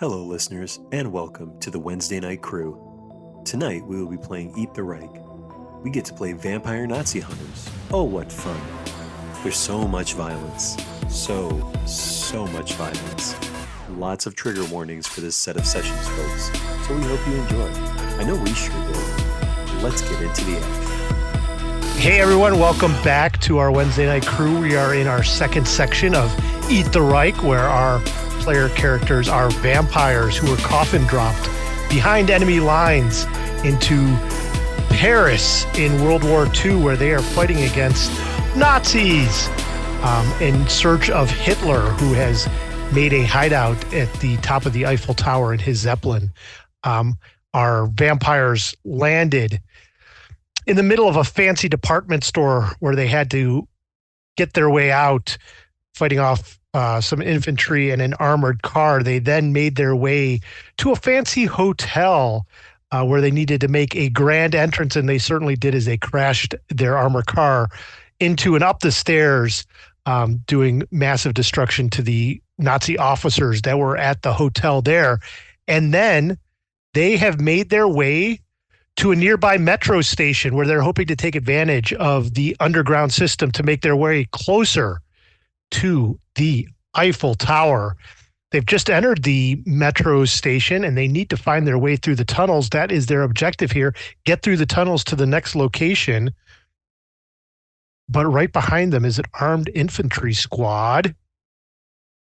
Hello, listeners, and welcome to the Wednesday Night Crew. Tonight we will be playing Ep2. We get to play vampire Nazi hunters. Oh, what fun! There's so much violence. So much violence. Lots of trigger warnings for this set of sessions, folks. So we hope you enjoy. I know we sure did. Let's get into the action. Hey everyone, welcome back to our Wednesday Night Crew. We are in our second section of Eat the Reich, where our player characters are vampires who were coffin dropped behind enemy lines into Paris in World War II, where they are fighting against Nazis in search of Hitler, who has made a hideout at the top of the Eiffel Tower in his Zeppelin. Our vampires landed in the middle of a fancy department store where they had to get their way out, fighting off some infantry and an armored car. They then made their way to a fancy hotel where they needed to make a grand entrance, and they certainly did as they crashed their armored car into and up the stairs, doing massive destruction to the Nazi officers that were at the hotel there. And then they have made their way to a nearby metro station where they're hoping to take advantage of the underground system to make their way closer to the Eiffel Tower. They've just entered the metro station and they need to find their way through the tunnels. That is their objective here. Get through the tunnels to the next location. But right behind them is an armed infantry squad,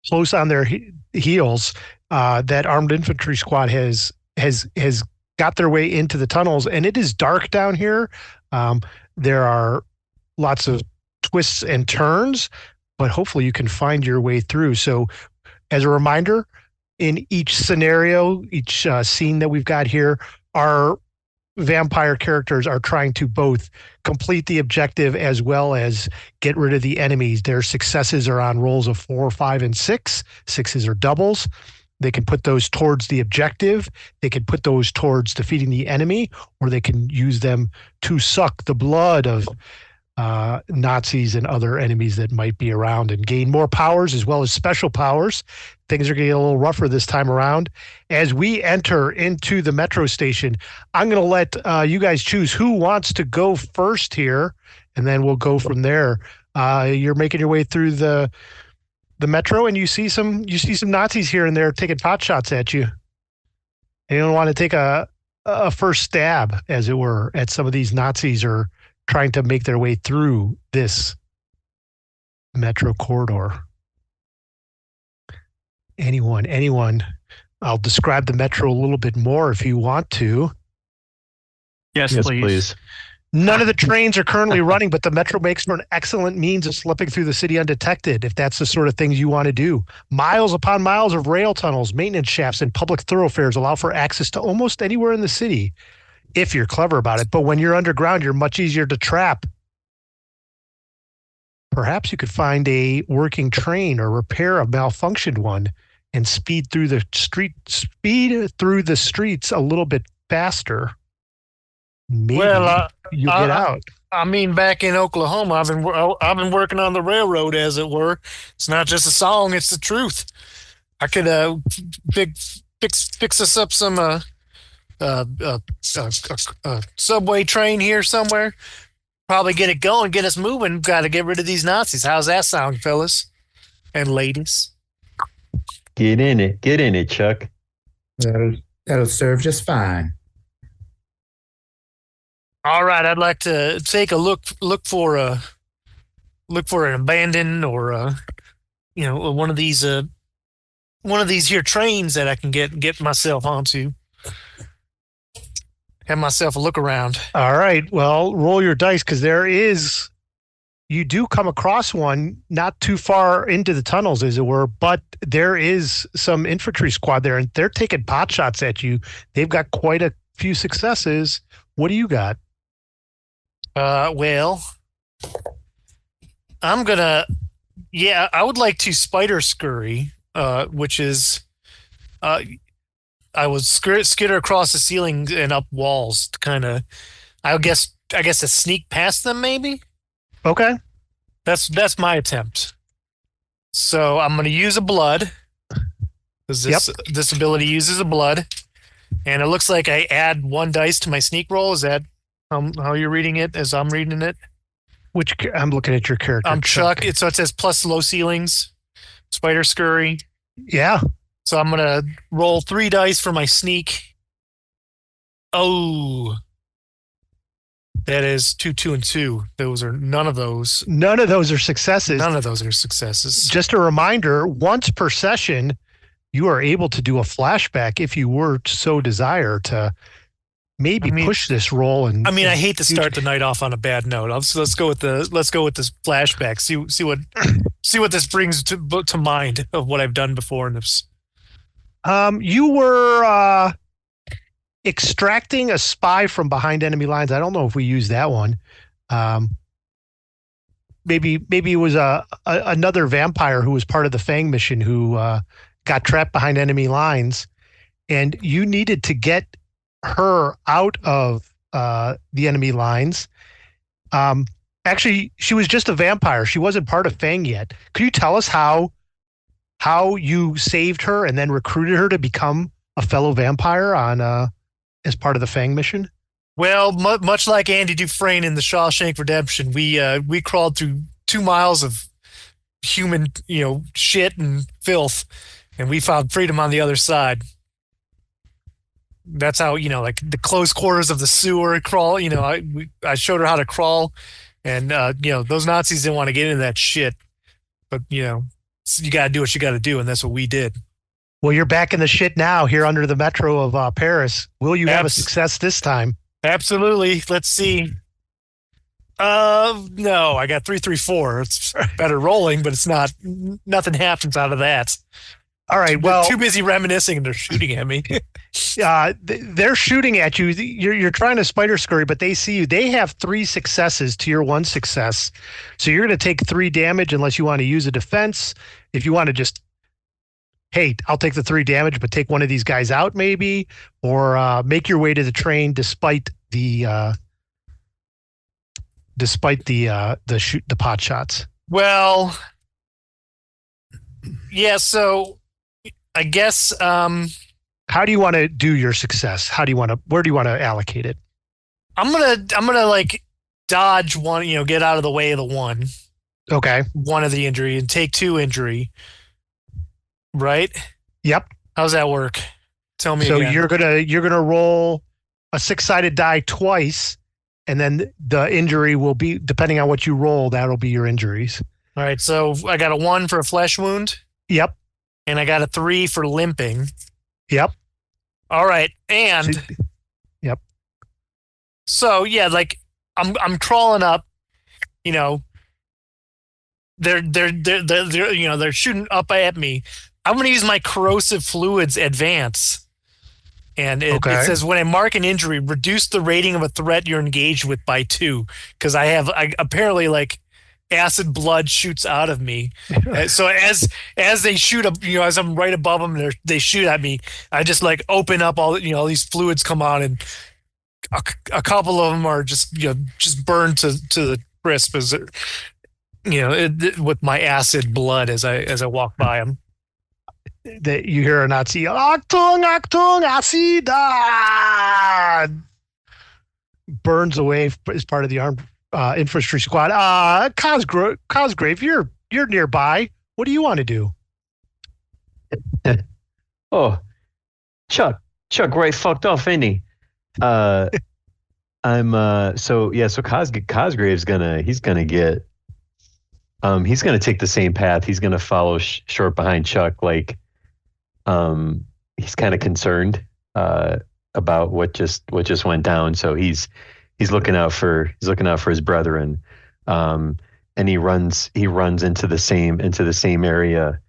close on their heels. That armed infantry squad has got their way into the tunnels, and it is dark down here. There are lots of twists and turns, but hopefully you can find your way through. So as a reminder, in each scenario, each scene that we've got here, our vampire characters are trying to both complete the objective as well as get rid of the enemies. Their successes are on rolls of 4, 5, and 6. Sixes are doubles. They can put those towards the objective. They can put those towards defeating the enemy, or they can use them to suck the blood of Nazis and other enemies that might be around and gain more powers as well as special powers. Things are getting a little rougher this time around. As we enter into the metro station, I'm going to let you guys choose who wants to go first here, and then we'll go from there. You're making your way through the metro, and you see some Nazis here and there taking pot shots at you. And you don't want to take a first stab, as it were, at some of these Nazis or trying to make their way through this metro corridor. Anyone. I'll describe the metro a little bit more if you want to. Yes, please. None of the trains are currently running, but the metro makes for an excellent means of slipping through the city undetected, if that's the sort of things you want to do. Miles upon miles of rail tunnels, maintenance shafts, and public thoroughfares allow for access to almost anywhere in the city, if you're clever about it. But when you're underground, you're much easier to trap. Perhaps you could find a working train or repair a malfunctioned one and speed through the streets a little bit faster. Maybe you get out. I mean, back in Oklahoma, I've been working on the railroad, as it were. It's not just a song; it's the truth. I could fix us up some subway train here somewhere. Probably get it going, get us moving. Got to get rid of these Nazis. How's that sound, fellas and ladies? Get in it, Chuck. That'll serve just fine. All right, I'd like to take a look for an abandoned or one of these here trains that I can get myself onto. Have myself a look around. All right, well, roll your dice, because you do come across one not too far into the tunnels, as it were, but there is some infantry squad there, and they're taking pot shots at you. They've got quite a few successes. What do you got? Well, I would like to spider scurry, which is, I would skitter across the ceiling and up walls to kind of, I guess to sneak past them, maybe. Okay. That's my attempt. So I'm going to use a blood. Because Yep. this ability uses a blood, and it looks like I add 1 dice to my sneak roll. Is that how you're reading it? As I'm reading it, I'm looking at your character. I'm Chuck. So it says plus low ceilings, spider scurry. Yeah. So I'm gonna roll 3 dice for my sneak. Oh, that is 2, 2, and 2. Those are none of those. None of those are successes. None of those are successes. Just a reminder, once per session, you are able to do a flashback if you were so desire to maybe push this roll. And I hate to start the night off on a bad note. Let's go with this flashback. See what this brings to mind of what I've done before in this. You were extracting a spy from behind enemy lines. I don't know if we used that one. Maybe it was another vampire who was part of the Fang mission who got trapped behind enemy lines, and you needed to get her out of the enemy lines. Actually, she was just a vampire. She wasn't part of Fang yet. Could you tell us how you saved her and then recruited her to become a fellow vampire on as part of the Fang mission? Well, much like Andy Dufresne in the Shawshank Redemption, we crawled through 2 miles of human, shit and filth, and we found freedom on the other side. That's how, like the close quarters of the sewer crawl. I showed her how to crawl, and those Nazis didn't want to get into that shit, but so you got to do what you got to do, and that's what we did. Well, you're back in the shit now here under the metro of Paris. Will you have a success this time? Absolutely. Let's see. No, I got 3, 3, 4. It's better rolling, but it's not. Nothing happens out of that. All right. Well, too busy reminiscing, and they're shooting at me. They're shooting at you. You're trying to spider scurry, but they see you. They have 3 successes to your 1 success, so you're going to take 3 damage unless you want to use a defense. If you want to just, hey, I'll take the 3 damage, but take one of these guys out, maybe, or make your way to the train despite the pot shots. Well, yeah. So I guess. How do you want to do your success? Where do you want to allocate it? I'm gonna like dodge one. Get out of the way of the one. Okay. 1 of the injury and take 2 injury. Right? Yep. How's that work? Tell me so again. you're gonna roll a 6-sided die twice, and then the injury will be, depending on what you roll, that'll be your injuries. All right, so I got a 1 for a flesh wound. Yep. And I got a 3 for limping. Yep. All right, and yep. So yeah, like I'm crawling up, they're shooting up at me. I'm going to use my corrosive fluids advance. And it says, when I mark an injury, reduce the rating of a threat you're engaged with by 2. Because I apparently, like, acid blood shoots out of me. So as they shoot up, as I'm right above them, they shoot at me. I just like open up all these fluids come on, and a couple of them are just burned to the crisp as with my acid blood as I walk by them. That you hear a Nazi yell, Achtung, Achtung, Acid! Burns away as part of the armed infantry squad. Cosgrave, you're nearby. What do you want to do? Oh, Chuck right fucked off, ain't he? So Cosgrave's gonna take the same path. He's gonna follow short behind Chuck, like he's kind of concerned about what just went down. So he's looking out for his brethren, and he runs into the same area,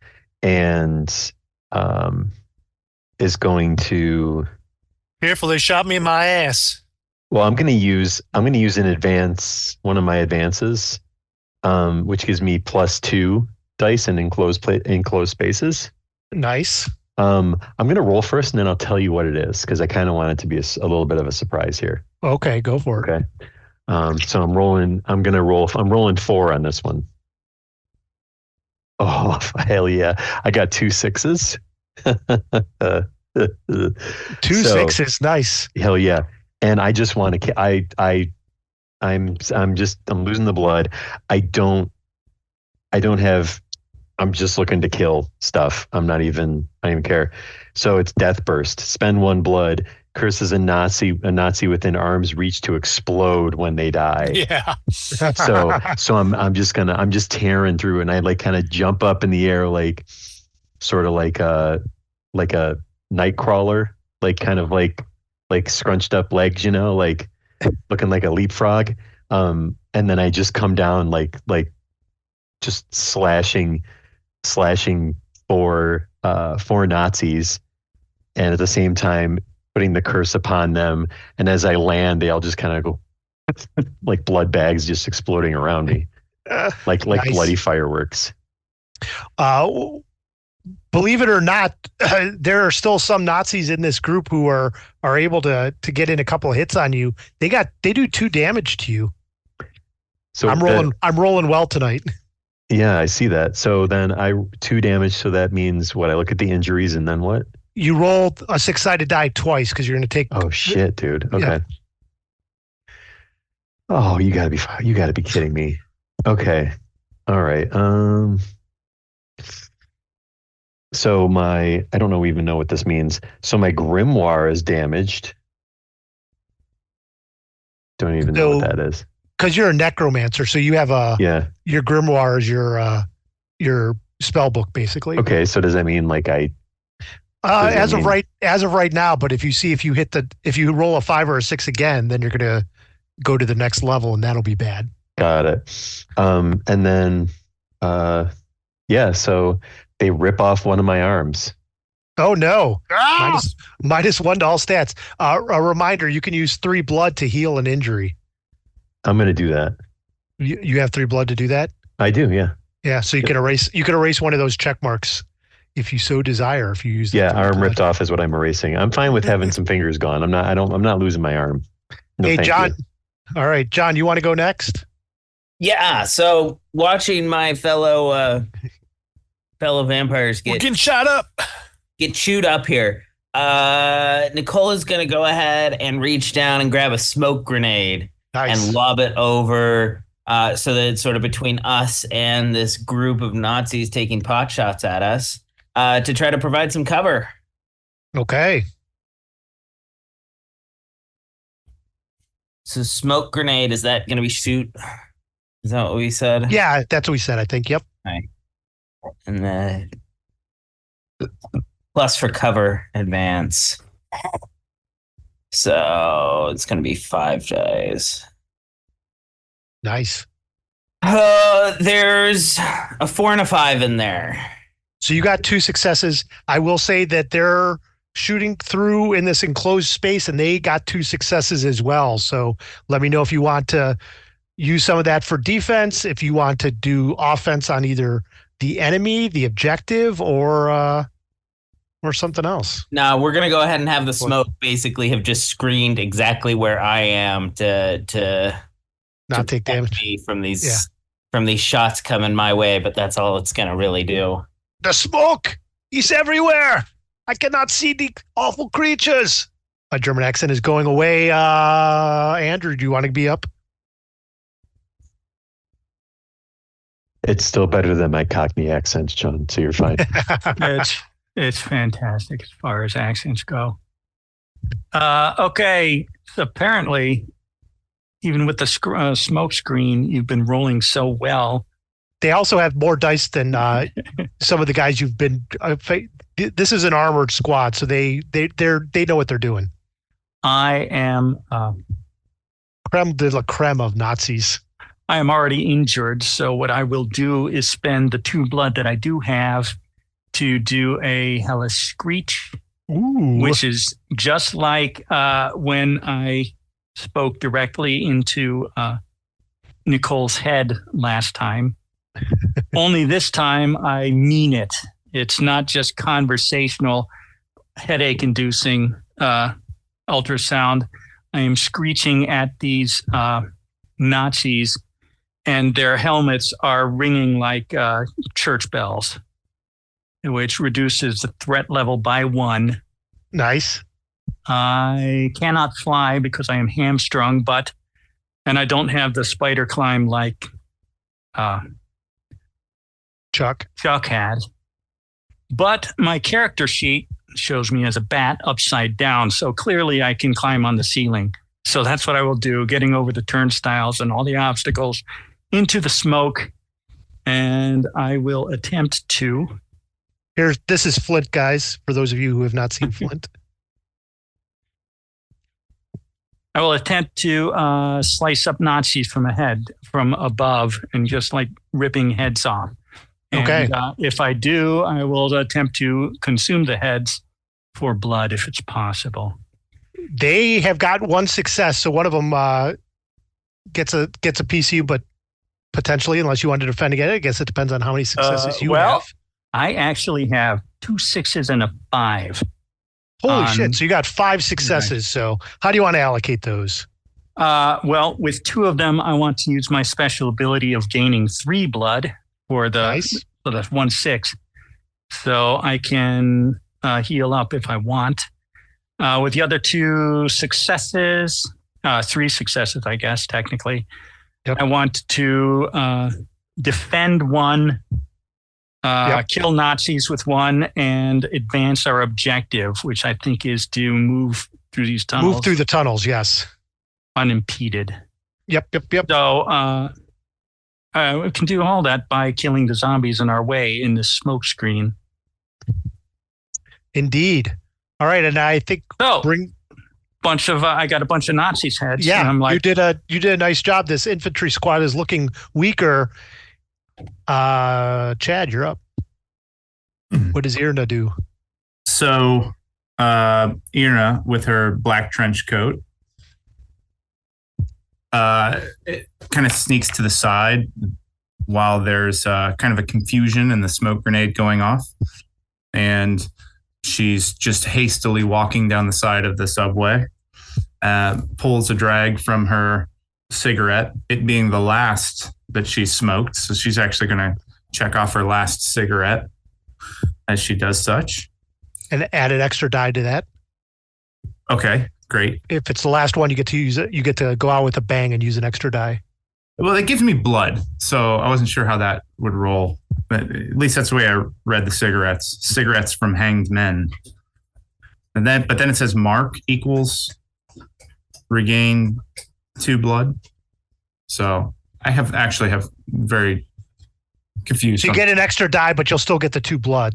and is going to. Careful! They shot me in my ass. Well, I'm gonna use one of my advances, which gives me +2 dice in enclosed spaces. Nice. I'm going to roll first, and then I'll tell you what it is, because I kind of want it to be a little bit of a surprise here. Okay, go for it. Okay. So I'm rolling 4 on this one. Oh, hell yeah. I got 2 6s. Two So, sixes, nice. hell yeah. And I just want to, I'm losing the blood. I don't, I don't have, I'm just looking to kill stuff. I don't even care. So it's Death Burst. Spend one blood. Curses a Nazi within arm's reach to explode when they die. Yeah. So I'm just tearing through, and I like kind of jump up in the air, like sort of like a night crawler, like kind of like scrunched up legs, like looking like a leapfrog. And then I just come down like just slashing four Nazis, and at the same time putting the curse upon them. And as I land, they all just kind of go like blood bags just exploding around me, like Nice. bloody fireworks. Believe it or not, there are still some Nazis in this group who are able to get in a couple of hits on you. They do 2 damage to you. So I'm rolling well tonight. Yeah, I see that. So then 2 damage. So that means what? I look at the injuries and then what? You rolled a 6-sided die twice because you're going to take. Oh shit, dude. Okay. Yeah. Oh, you gotta be kidding me. Okay. All right. So I don't even know what this means. So my grimoire is damaged. Don't even know what that is. Because you're a necromancer, so you have your grimoire is your spell book basically. Okay, so does that mean like as of right now, but if you roll a 5 or a 6 again, then you're gonna go to the next level and that'll be bad. Got it. And then so they rip off one of my arms. Oh no. Minus 1 to all stats. A reminder, you can use 3 blood to heal an injury. I'm going to do that. You have 3 blood to do that? I do, yeah. Yeah, so you can erase one of those check marks if you so desire, if you use arm blood. Ripped off is what I'm erasing. I'm fine with having some fingers gone. I'm not losing my arm. No, hey John. You. All right, John, you want to go next? Yeah, so watching my fellow vampires getting shot up. Get chewed up here. Nicola's gonna go ahead and reach down and grab a smoke grenade. Nice. And lob it over so that it's sort of between us and this group of Nazis taking pot shots at us to try to provide some cover. Okay. So smoke grenade, is that going to be shoot? Is that what we said? Yeah, that's what we said, I think. Yep. Okay. And then plus for cover advance. So it's going to be 5 dice. Nice. There's a 4 and a 5 in there. So you got 2 successes. I will say that they're shooting through in this enclosed space and they got 2 successes as well. So let me know if you want to use some of that for defense, if you want to do offense on either the enemy, the objective, or something else. No, we're gonna go ahead and have the smoke basically have just screened exactly where I am to not take damage from these shots coming my way, but that's all it's gonna really do. The smoke is everywhere. I cannot see the awful creatures. My German accent is going away. Andrew, do you want to be up? It's still better than my Cockney accent, John, so you're fine. It's fantastic as far as accents go. Okay, so apparently, even with the smoke screen, you've been rolling so well. They also have more dice than some of the guys you've been. This is an armored squad, so they know what they're doing. I am creme de la creme of Nazis. I am already injured, so what I will do is spend the 2 blood that I do have to do a hellish screech, which is just like when I spoke directly into Nicole's head last time. Only this time I mean it. It's not just conversational, headache-inducing ultrasound. I am screeching at these Nazis, and their helmets are ringing like church bells. which reduces the threat level by 1. Nice. I cannot fly because I am hamstrung, and I don't have the spider climb like Chuck had. But my character sheet shows me as a bat upside down, so clearly I can climb on the ceiling. So that's what I will do, getting over the turnstiles and all the obstacles into the smoke, and I will attempt to. This is Flint, guys, for those of you who have not seen Flint. I will attempt to slice up Nazis from above and just like ripping heads off. Okay. And, if I do, I will attempt to consume the heads for blood if it's possible. They have got one success, so one of them gets a piece of you, but potentially, unless you want to defend again, I guess it depends on how many successes you have. I actually have 2 6s and a 5. Holy shit! So you got 5 successes. Right. So how do you want to allocate those? Well, with 2 of them, I want to use my special ability of gaining 3 blood for the 1 6, so I can heal up if I want. With the other 2 successes, 3 successes, I guess technically, I want to defend 1. Kill Nazis with 1 and advance our objective, which I think is to move through these tunnels. Move through the tunnels, yes. Unimpeded. Yep. So we can do all that by killing the zombies in our way in this smoke screen. Indeed. All right, and I think I got a bunch of Nazis' heads. Yeah, and I'm like, you did a nice job. This infantry squad is looking weaker. Chad, you're up. What does Irna do? So Irna, with her black trench coat, it kind of sneaks to the side while there's kind of a confusion and the smoke grenade going off. And she's just hastily walking down the side of the subway, pulls a drag from her cigarette, it being the last that she smoked. So she's actually going to check off her last cigarette as she does such. And add an extra die to that. Okay, great. If it's the last one, you get to use it. You get to go out with a bang and use an extra die. Well, it gives me blood, so I wasn't sure how that would roll. But at least that's the way I read the cigarettes. Cigarettes from hanged men. But then it says mark equals regain 2 blood. So I have very confused. So you get an extra die, but you'll still get the 2 blood.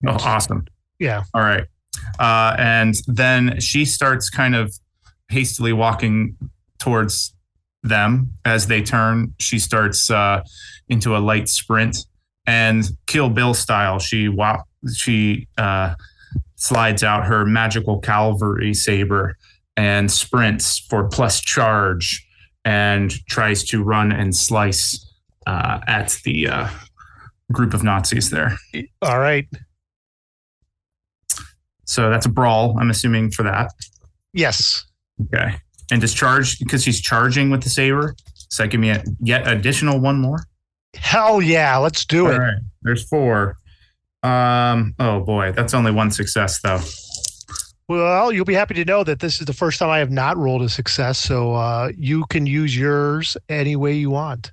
Oh, awesome. Yeah. All right. And then she starts kind of hastily walking towards them. As they turn, she starts into a light sprint, and Kill Bill style, she slides out her magical cavalry saber and sprints for plus charge and tries to run and slice at the group of Nazis there. All right. So that's a brawl, I'm assuming, for that. Yes. Okay. And does charge, because she's charging with the saber, does that give me yet additional 1 more? Hell yeah, let's do it. All right. There's 4. Oh boy, that's only 1 success though. Well, you'll be happy to know that this is the first time I have not rolled a success, so you can use yours any way you want.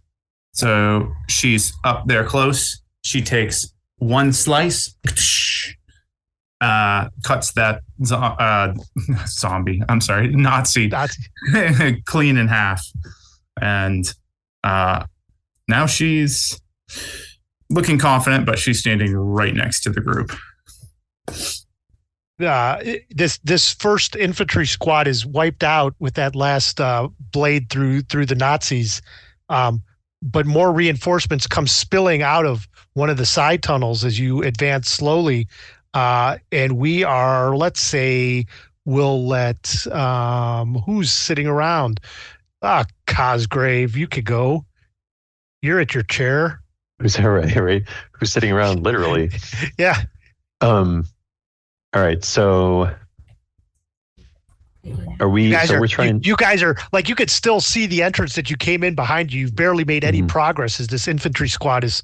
So she's up there close. She takes 1 slice, cuts that Nazi clean in half. And now she's looking confident, but she's standing right next to the group. This first infantry squad is wiped out with that last blade through the Nazis, but more reinforcements come spilling out of one of the side tunnels as you advance slowly, and we are, let's say, we'll let who's sitting around? Cosgrave, you could go. You're at your chair. Who's right? Who's sitting around literally? Yeah. All right, so are we? We're trying. You guys are like, you could still see the entrance that you came in behind you. You've barely made any progress as this infantry squad is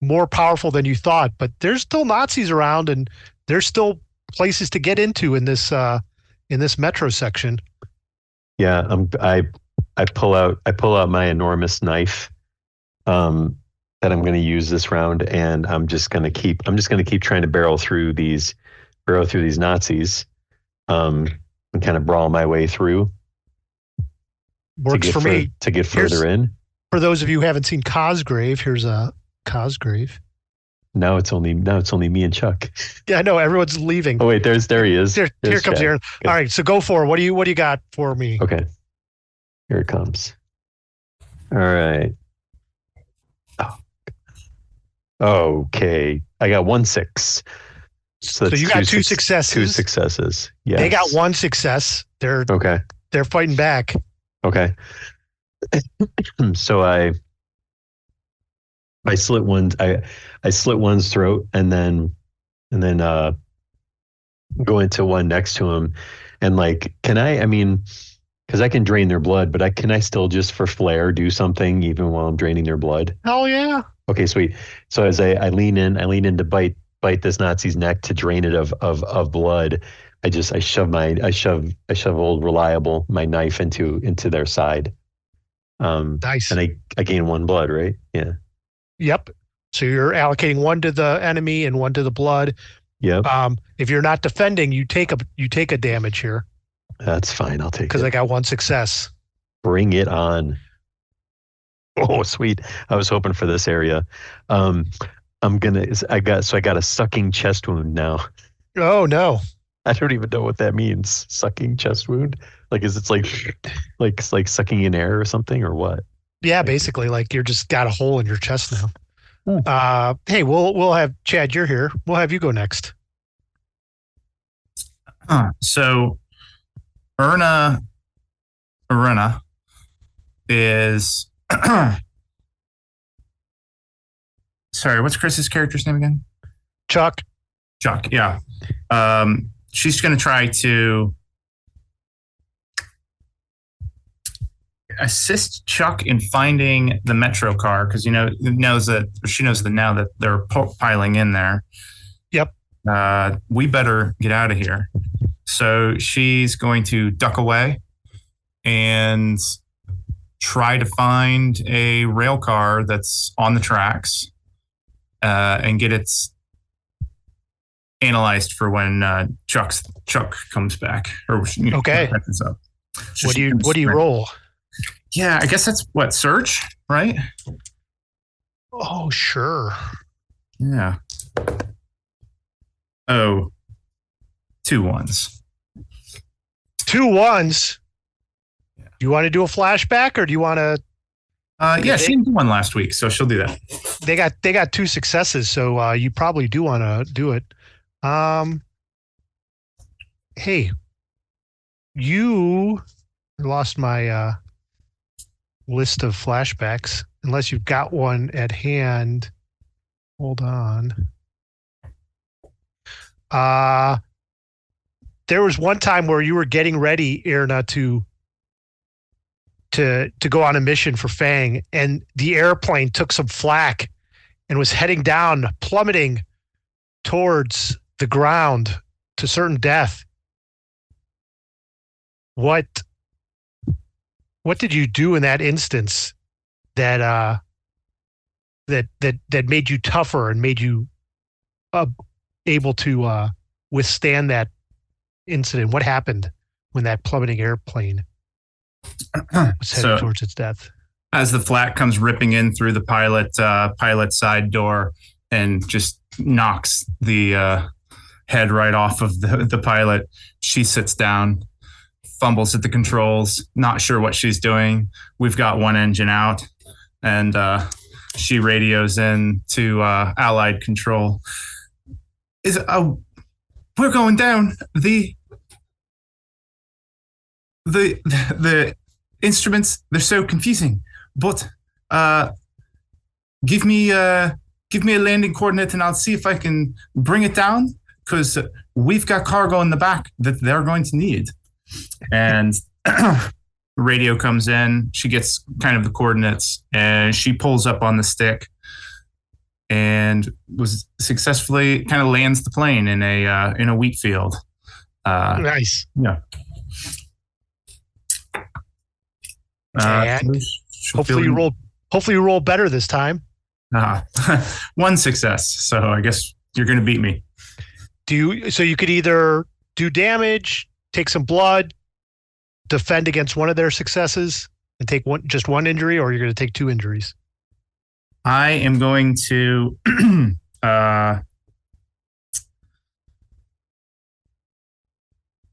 more powerful than you thought, but there's still Nazis around, and there's still places to get into in this metro section. Yeah, I pull out my enormous knife that I'm going to use this round, and I'm just going to keep trying to barrel through these Nazis, and kind of brawl my way through. Works for me to get further in. For those of you who haven't seen Cosgrave, here's a Cosgrave. Now it's only me and Chuck. Yeah, I know everyone's leaving. Oh wait, there he is. Here comes Aaron. All right, so go for it. What do you got for me? Okay, here it comes. All right. Oh. Okay, I got 1 6. So you got two successes. 2 successes. Yeah. They got 1 success. They're fighting back. Okay. So I slit one's throat and then go into one next to him, and because I can drain their blood, but can I still just for flair do something even while I'm draining their blood? Hell yeah. Okay, sweet. So as I lean in to bite this Nazi's neck to drain it of blood, I shove old Reliable, my knife into their side. Nice. And I gain 1 blood, right? Yeah. Yep. So you're allocating 1 to the enemy and 1 to the blood. Yep. If you're not defending, you take a damage here. That's fine. I'll take it. Because I got 1 success. Bring it on. Oh, sweet. I was hoping for this area. I got a sucking chest wound now. Oh no. I don't even know what that means. Sucking chest wound? Is it like sucking in air or something, or what? Yeah, basically, you're just got a hole in your chest now. Hey, we'll have Chad. You're here. We'll have you go next. So, Erna is. Sorry, what's Chris's character's name again? Chuck, yeah. She's going to try to assist Chuck in finding the metro car, because she knows now that they're piling in there. Yep. We better get out of here. So she's going to duck away and try to find a rail car that's on the tracks, and get it analyzed for when Chuck comes back. Okay. Up. So what do you roll? Yeah, I guess that's what, search, right? Oh, sure. Yeah. Oh, 2 1s. 2 1s. Yeah. Do you want to do a flashback, or do you want to? Yeah, she didn't do one last week, so she'll do that. They got 2 successes, so you probably do want to do it. Hey, you lost my list of flashbacks, unless you've got one at hand. Hold on. There was one time where you were getting ready, Irna, to go on a mission for Fang, and the airplane took some flak and was heading down, plummeting towards the ground to certain death. What did you do in that instance that made you tougher and made you able to withstand that incident? What happened when that plummeting airplane was headed towards its death? As the flak comes ripping in through the pilot side door and just knocks the head right off of the pilot, she sits down, fumbles at the controls, not sure what she's doing. We've got one engine out, and she radios in to Allied Control. We're going down. The instruments, they're so confusing. But give me a landing coordinate, and I'll see if I can bring it down, because we've got cargo in the back that they're going to need. And radio comes in. She gets kind of the coordinates, and she pulls up on the stick. and was successfully kind of lands the plane in a wheat field. Nice. Yeah. And hopefully you roll better this time. One success. So I guess you're going to beat me. So you could either do damage, take some blood, defend against one of their successes, and take just one injury, or you're going to take 2 injuries. I am going to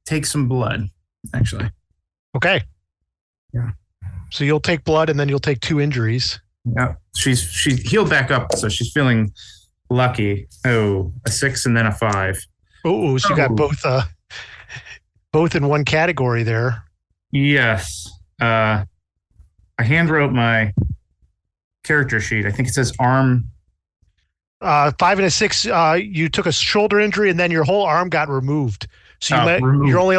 take some blood, actually. Okay. Yeah. So you'll take blood, and then you'll take 2 injuries. Yeah. She's healed back up, so she's feeling lucky. Oh, a 6 and then a 5. Oh, so you got both in one category there. Yes. I handwrote my character sheet. I think it says arm. 5 and a 6. You took a shoulder injury, and then your whole arm got removed. So you're only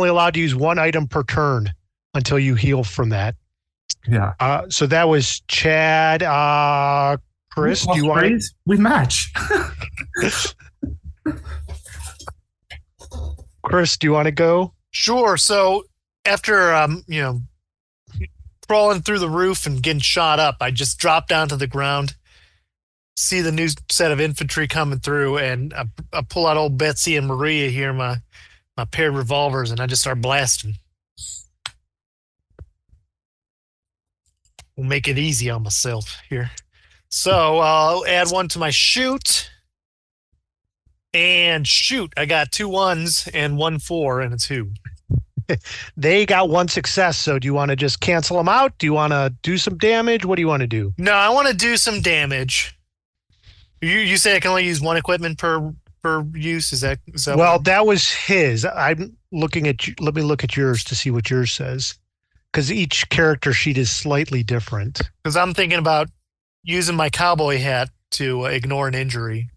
allowed to use 1 item per turn until you heal from that. Yeah. So that was Chad. Chris, do you want to? We match. Chris, do you want to go? Sure. So after crawling through the roof and getting shot up, I just drop down to the ground, see the new set of infantry coming through, and I pull out old Betsy and Maria here, my paired revolvers, and I just start blasting. We'll make it easy on myself here. So I'll add 1 to my shoot. And shoot, I got 2 1s and 1 4 and a 2. They got 1 success, so do you want to just cancel them out? Do you want to do some damage? What do you want to do? No, I want to do some damage. You say I can only use 1 equipment per use? Is that well, that was his. I'm looking at you. Let me look at yours to see what yours says, because each character sheet is slightly different. Because I'm thinking about using my cowboy hat to ignore an injury.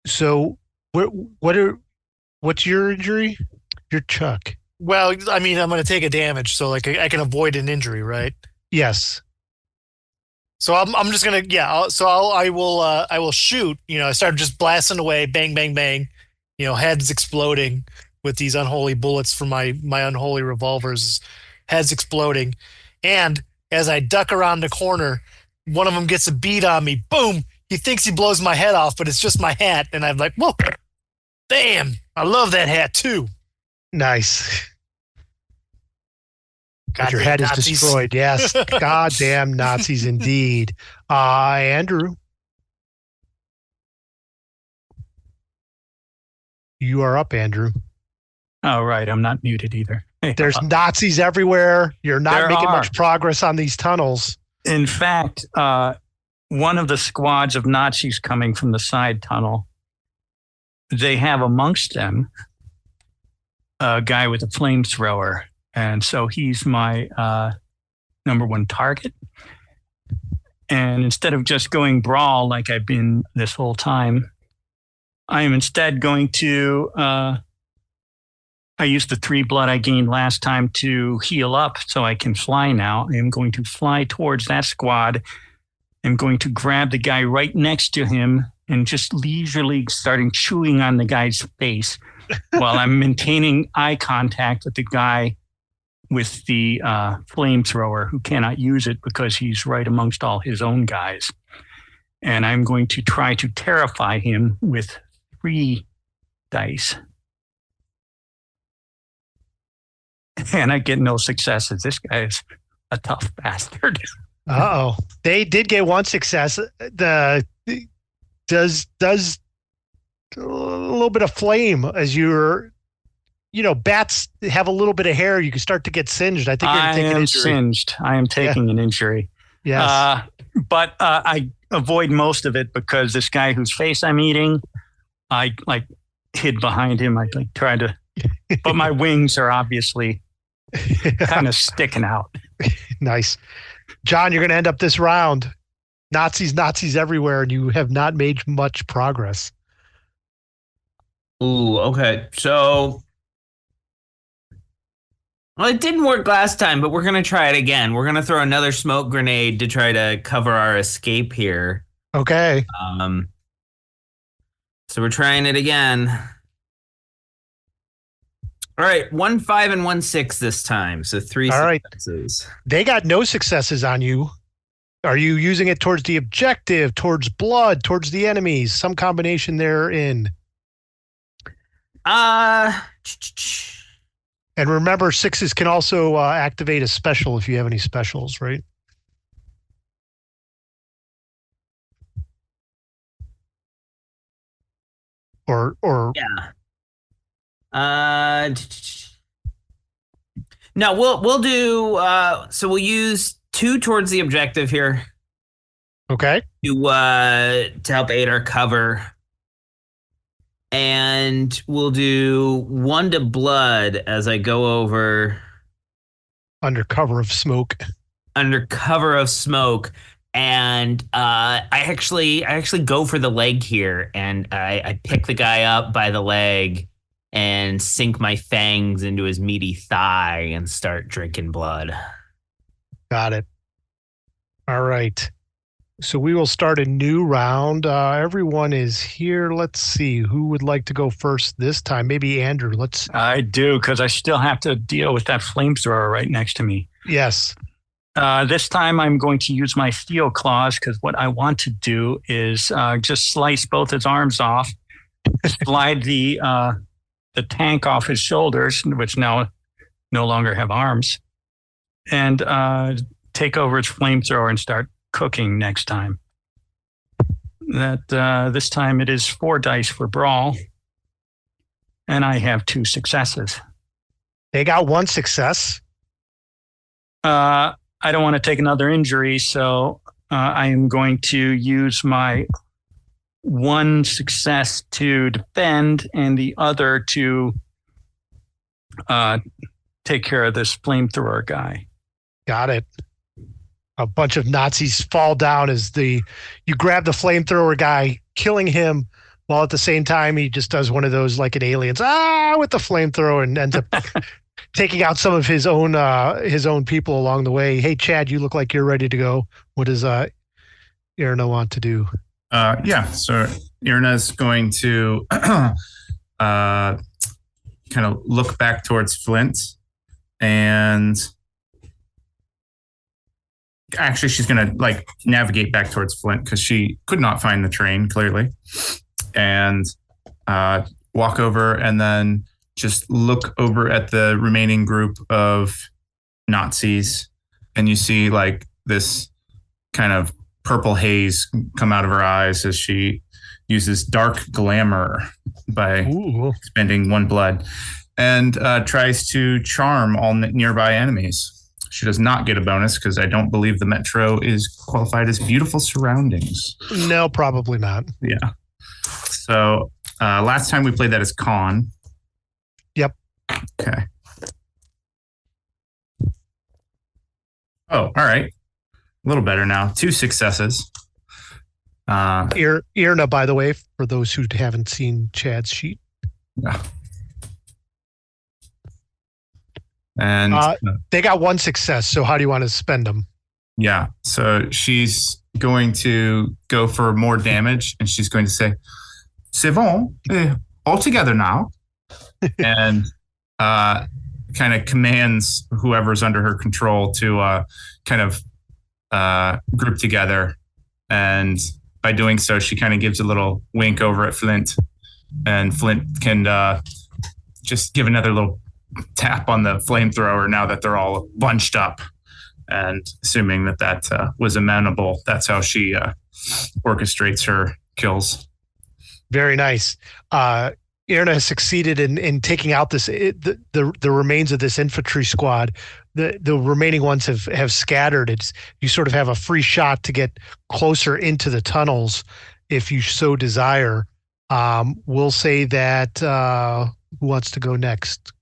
So what's your injury? You're Chuck. Well, I mean, I'm going to take a damage, so like I can avoid an injury, right? Yes. So I'm just gonna I will shoot. I start just blasting away, bang, bang, bang. Heads exploding with these unholy bullets from my unholy revolvers. Heads exploding, and as I duck around the corner, one of them gets a bead on me. Boom! He thinks he blows my head off, but it's just my hat, and I'm like, whoa! Damn! I love that hat too. Nice. God, your head Nazis. is destroyed. Yes. Goddamn Nazis indeed. Andrew. You are up, Andrew. Oh, right. I'm not muted either. There's Nazis everywhere. You're not making much progress on these tunnels. In fact, one of the squads of Nazis coming from the side tunnel, they have amongst them a guy with a flamethrower. And so he's my number 1 target. And instead of just going brawl like I've been this whole time, I am instead going to, I used the 3 blood I gained last time to heal up so I can fly now. I am going to fly towards that squad. I'm going to grab the guy right next to him and just leisurely starting chewing on the guy's face while I'm maintaining eye contact with the guy with the flamethrower who cannot use it because he's right amongst all his own guys. And I'm going to try to terrify him with 3 dice. And I get no successes. This guy is a tough bastard. Uh-oh. They did get 1 success. Does a little bit of flame as you're, bats have a little bit of hair. You can start to get singed. I think you're going to take an injury. Singed. I am taking an injury. Yes. But I avoid most of it because this guy whose face I'm eating, I hid behind him. I tried to, but my wings are obviously kind of sticking out. Nice. John, you're going to end up this round. Nazis everywhere, and you have not made much progress. Ooh, okay. So Well, it didn't work last time, but we're going to try it again. We're going to throw another smoke grenade to try to cover our escape here. Okay. So we're trying it again. All right, 1, 5, and 1, 6 this time. So 3 successes. Right. They got no successes on you. Are you using it towards the objective, towards blood, towards the enemies? Some combination therein. And remember, 6s can also activate a special if you have any specials, right? Or yeah. No, we'll do. So we'll use 2 towards the objective here. Okay. To help aid our cover. And we'll do 1 to blood as I go over. Under cover of smoke. Under cover of smoke. And I actually go for the leg here. And I pick the guy up by the leg and sink my fangs into his meaty thigh and start drinking blood. Got it. All right. So we will start a new round. Everyone is here. Let's see who would like to go first this time. Maybe Andrew. I do, because I still have to deal with that flamethrower right next to me. Yes. This time I'm going to use my steel claws, because what I want to do is just slice both his arms off, slide the tank off his shoulders, which now no longer have arms, and take over its flamethrower and start cooking next time. This time it is 4 dice for brawl, and I have 2 successes. They got 1 success. I don't want to take another injury, so I am going to use my 1 success to defend and the other to take care of this flamethrower guy. Got it. A bunch of Nazis fall down as you grab the flamethrower guy, killing him, while at the same time he just does one of those like an Aliens with the flamethrower and ends up taking out some of his own people along the way. Hey, Chad, you look like you're ready to go. What does Irna want to do? So Irna's going to kind of look back towards Flint, and actually she's going to like navigate back towards Flint because she could not find the train clearly, and walk over and then just look over at the remaining group of Nazis, and you see like this kind of purple haze come out of her eyes as she uses dark glamour by spending 1 blood, and tries to charm all nearby enemies. She does not get a bonus because I don't believe the Metro is qualified as beautiful surroundings. No, probably not. Yeah. So last time we played that as con. Yep. Okay. Oh, all right. A little better now. 2 successes. Irna, by the way, for those who haven't seen Chad's sheet. Yeah. And they got 1 success. So how do you want to spend them? Yeah. So she's going to go for more damage, and she's going to say, "C'est bon, all together now," and kind of commands whoever's under her control to kind of group together. And by doing so, she kind of gives a little wink over at Flint, and Flint can just give another little tap on the flamethrower now that they're all bunched up. And assuming that was amenable, that's how she orchestrates her kills. Very nice. Irna has succeeded in taking out the remains of this infantry squad. The remaining ones have scattered. You sort of have a free shot to get closer into the tunnels if you so desire. We'll say that who wants to go next?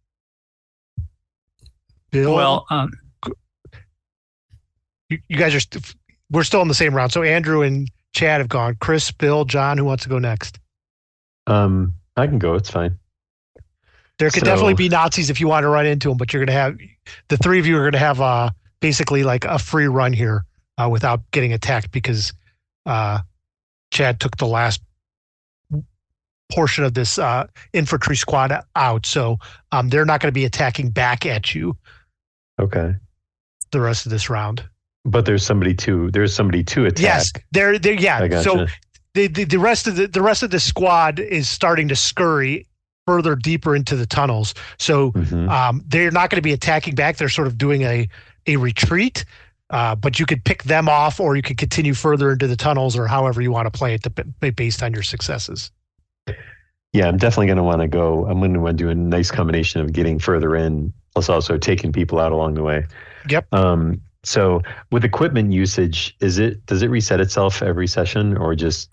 Bill? Well, you guys we're still in the same round. So Andrew and Chad have gone. Chris, Bill, John, who wants to go next? I can go. It's fine. There could definitely be Nazis if you want to run into them, but you're going to have the three of you are going to have basically like a free run here without getting attacked because Chad took the last portion of this infantry squad out. So they're not going to be attacking back at you. Okay. The rest of this round. But there's somebody to attack. Yes, they're yeah. Gotcha. So the rest of the squad is starting to scurry further deeper into the tunnels. So they're not going to be attacking back. They're sort of doing a retreat. But you could pick them off, or you could continue further into the tunnels, or however you want to play it based on your successes. Yeah, I'm definitely going to want to go. I'm going to want to do a nice combination of getting further in, plus also taking people out along the way. Yep. So with equipment usage, does it reset itself every session, or just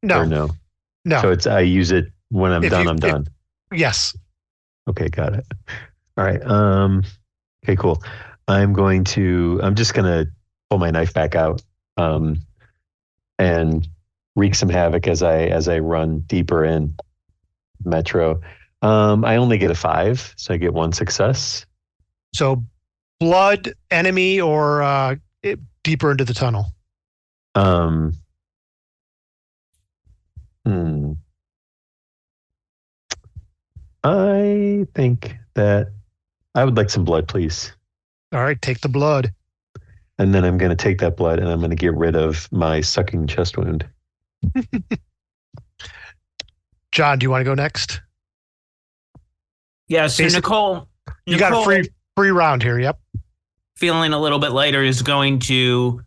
no? Or no. No. So I use it when I'm done. I'm done. Yes. Okay, got it. All right. Okay, cool. I'm just gonna pull my knife back out and wreak some havoc as I run deeper in Metro. I only get a 5, so I get 1 success. So blood, enemy, or deeper into the tunnel. I think that I would like some blood, please. All right, take the blood. And then I'm going to take that blood and I'm going to get rid of my sucking chest wound. John, do you want to go next? Yeah, so Nicole, you got a free round here. Yep. Feeling a little bit lighter is going to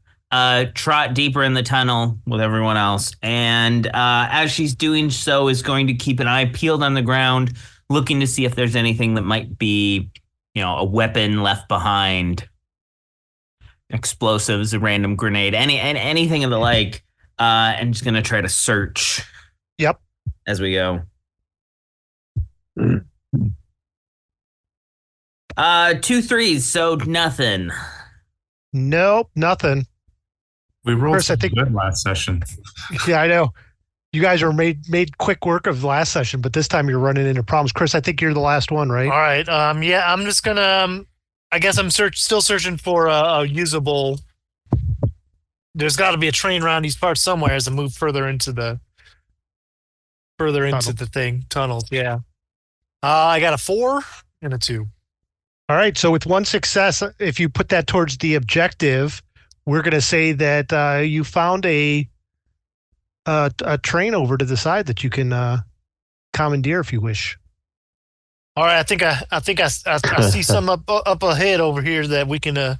trot deeper in the tunnel with everyone else. And as she's doing so, is going to keep an eye peeled on the ground, looking to see if there's anything that might be, a weapon left behind, explosives, a random grenade, anything of the like. And just going to try to search. Yep. As we go. 2 3s, so nothing. Nope, nothing. We rolled Chris, good last session. Yeah, I know. You guys are made quick work of last session, but this time you're running into problems. Chris, I think you're the last one, right? All right. Yeah, I'm just gonna. I guess I'm still searching for a usable. There's got to be a train around these parts somewhere as I move further into the tunnels. Yeah. I got a 4 and a 2. All right. So with 1 success, if you put that towards the objective, we're going to say that you found a train over to the side that you can commandeer if you wish. All right. I think I see some up ahead over here that we can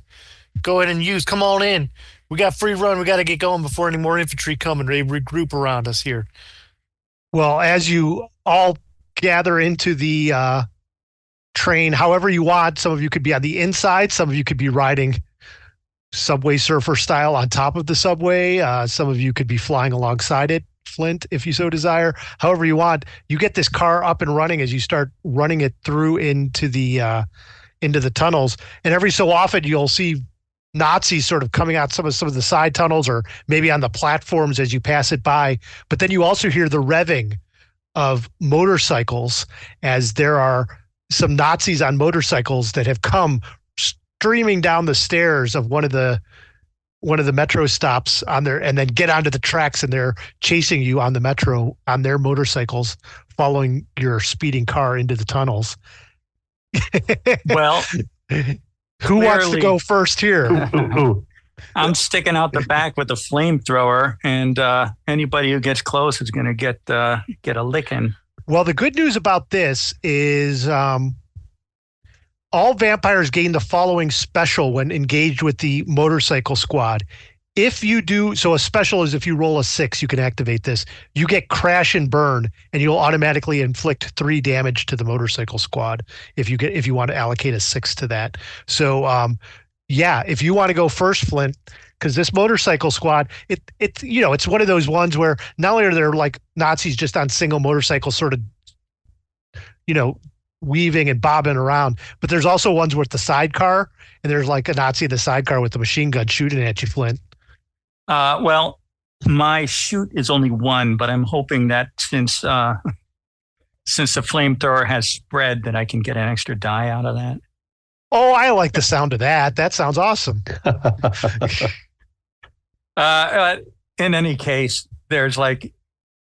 go ahead and use. Come on in. We got free run. We got to get going before any more infantry come and they regroup around us here. Well, as you all gather into the train, however you want, some of you could be on the inside, some of you could be riding Subway Surfer style on top of the subway. Some of you could be flying alongside it, Flint, if you so desire. However you want, you get this car up and running as you start running it through into the tunnels. And every so often you'll see Nazis sort of coming out some of the side tunnels or maybe on the platforms as you pass it by. But then you also hear the revving of motorcycles as there are some Nazis on motorcycles that have come streaming down the stairs of one of the metro stops on there and then get onto the tracks, and they're chasing you on the metro on their motorcycles, following your speeding car into the tunnels. Well, who wants to go first here? I'm sticking out the back with a flamethrower, and anybody who gets close is going to get a licking. Well, the good news about this is all vampires gain the following special when engaged with the motorcycle squad. If you do, so a special is if you roll a 6, you can activate this. You get crash and burn, and you'll automatically inflict 3 damage to the motorcycle squad if you want to allocate a 6 to that. So, if you want to go first, Flint, because this motorcycle squad, it's one of those ones where not only are there like Nazis just on single motorcycles, sort of, weaving and bobbing around, but there's also ones with the sidecar, and there's like a Nazi in the sidecar with the machine gun shooting at you, Flint. Well, my shoot is only 1, but I'm hoping that since since the flamethrower has spread, that I can get an extra die out of that. Oh, I like the sound of that. That sounds awesome. In any case, there's like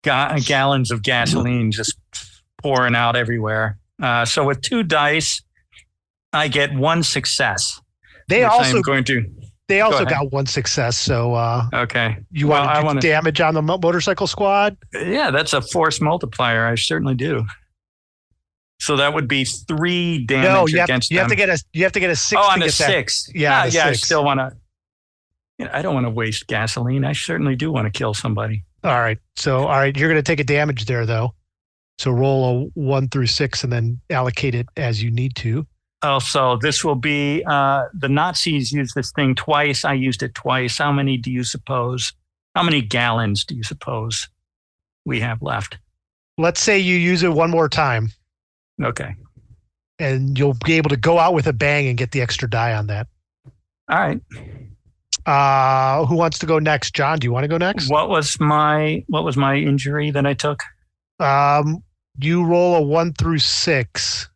gallons of gasoline just pouring out everywhere. So with 2 dice, I get 1 success. They also Go got 1 success. So okay, you want to do damage on the motorcycle squad? Yeah, that's a force multiplier. I certainly do. So that would be 3 damage against them. You have to get a 6. Oh, on a 6. Yeah, yeah. 6. I still want to. I don't want to waste gasoline. I certainly do want to kill somebody. All right. You're going to take a damage there, though. So roll a 1 through 6 and then allocate it as you need to. Oh, so this will be the Nazis used this thing twice. I used it twice. How many gallons do you suppose we have left? Let's say you use it one more time. Okay. And you'll be able to go out with a bang and get the extra die on that. All right. Who wants to go next? John, do you want to go next? What was my injury that I took? You roll a 1 through 6.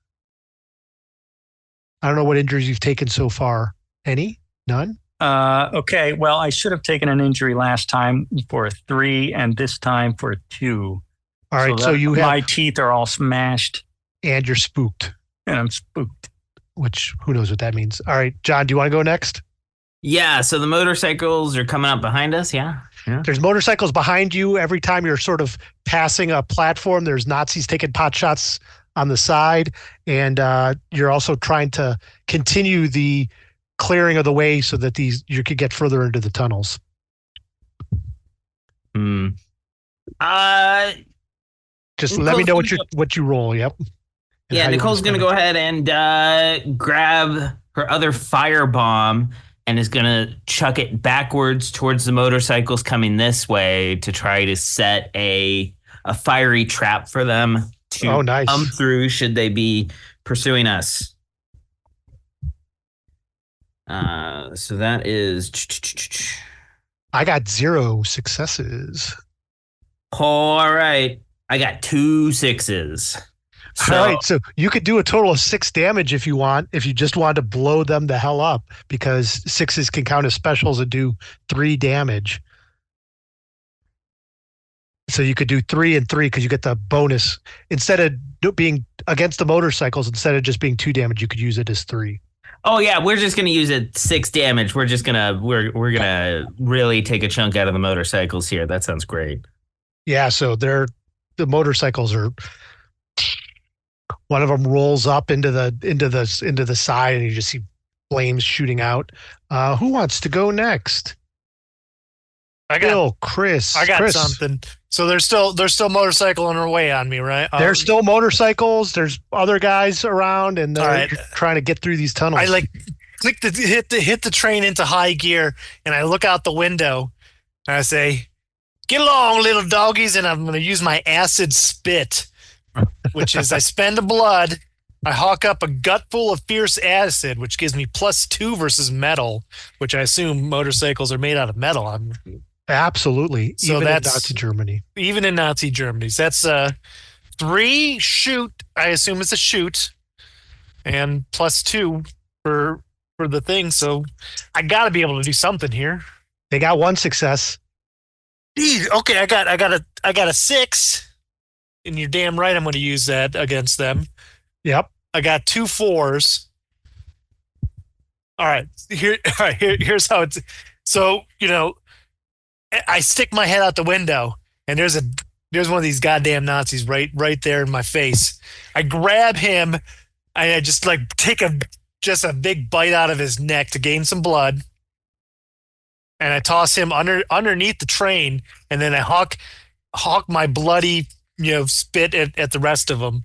I don't know what injuries you've taken so far. Any? None? Okay. Well, I should have taken an injury last time for a 3 and this time for a 2. All right. So my teeth are all smashed. And you're spooked. And I'm spooked. Which, who knows what that means. All right. John, do you want to go next? Yeah. So the motorcycles are coming up behind us. Yeah. There's motorcycles behind you. Every time you're sort of passing a platform, there's Nazis taking pot shots on the side. And you're also trying to continue the clearing of the way so that you could get further into the tunnels. Just let me know what you roll. Yep. Yeah, Nicole's going to go ahead and grab her other firebomb and is going to chuck it backwards towards the motorcycles coming this way to try to set a fiery trap for them to come through should they be pursuing us. So that is... I got 0 successes. All right. I got 2 6s. All right, so you could do a total of 6 damage if you want, if you just want to blow them the hell up, because 6s can count as specials and do 3 damage. So you could do 3 and 3 because you get the bonus. Instead of being against the motorcycles, instead of just being 2 damage, you could use it as 3. Oh yeah, we're just gonna use it 6 damage. We're gonna really take a chunk out of the motorcycles here. That sounds great. Yeah, so the motorcycles are. One of them rolls up into the side, and you just see flames shooting out. Who wants to go next? Chris. I got something. So there's still motorcycle on their way on me, right? There's still motorcycles. There's other guys around, and they're trying to get through these tunnels. I hit the train into high gear, and I look out the window, and I say, "Get along, little doggies!" And I'm going to use my acid spit. Which is I spend a blood, I hawk up a gut full of fierce acid, which gives me +2 versus metal, which I assume motorcycles are made out of metal. Absolutely. So even in Nazi Germany. Even in Nazi Germany. So that's 3 shoot. I assume it's a shoot, and +2 for the thing. So I got to be able to do something here. They got 1 success. Okay, I got a 6. And you're damn right I'm going to use that against them. Yep. I got 2 4s. All right. Here's how it's. So, I stick my head out the window, and there's one of these goddamn Nazis right there in my face. I grab him, and I just take a big bite out of his neck to gain some blood. And I toss him underneath the train, and then I hawk my bloody spit at the rest of them,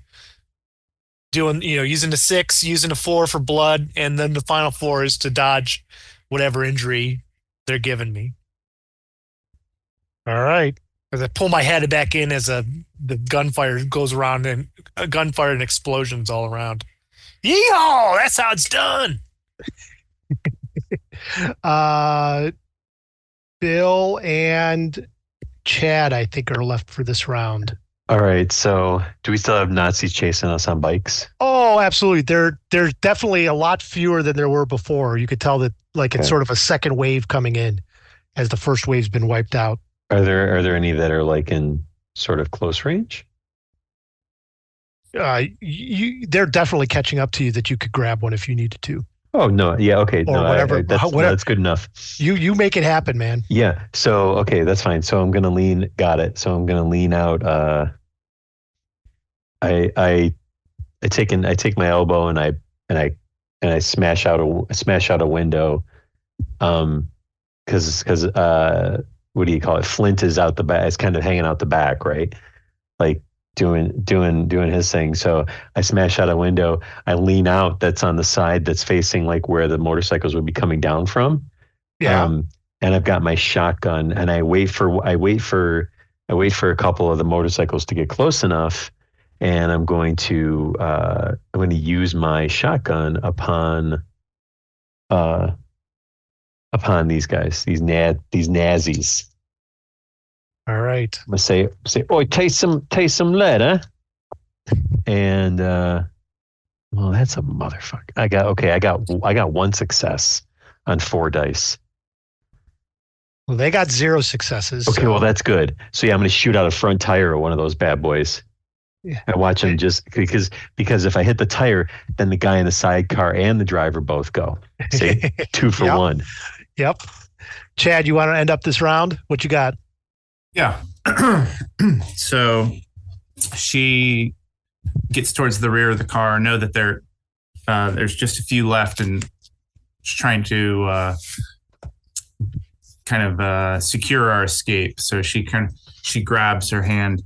doing using a 6, using a 4 for blood, and then the final 4 is to dodge whatever injury they're giving me. All right. As I pull my head back in as the gunfire goes around, and gunfire and explosions all around. Yeehaw! That's how it's done. Bill and Chad, I think, are left for this round. All right. So, do we still have Nazis chasing us on bikes? Oh, absolutely. There's definitely a lot fewer than there were before. You could tell that like it's Okay. sort of a second wave coming in as the first wave's been wiped out. Are there any that are like in sort of close range? They're definitely catching up to you that you could grab one if you needed to. Oh no, yeah, okay, Or no, whatever. no, that's good enough. You make it happen, man. Yeah, so okay, that's fine. So I'm gonna lean. Got it. So I'm gonna lean out. I take my elbow and I smash out a window. Because what do you call it? Flint is out the back. It's kind of hanging out the back, right? Like doing his thing. So I smash out a window. I lean out. That's on the side that's facing like where the motorcycles would be coming down from. Yeah. And I've got my shotgun, and I wait for a couple of the motorcycles to get close enough, and I'm going to use my shotgun upon these guys, these Nazis. All right. I'm gonna say, "Oi, taste some lead, huh?" And well, that's a motherfucker. I got one success on 4 dice. Well, they got 0 successes. Okay, so. well that's good. So yeah, I'm gonna shoot out a front tire of one of those bad boys. Yeah. And watch them just because if I hit the tire, then the guy in the sidecar and the driver both go. See, 2 for 1. Yep. Chad, you want to end up this round? What you got? Yeah. So she gets towards the rear of the car. Know that there's just a few left, and she's trying to kind of secure our escape. So she grabs her hand,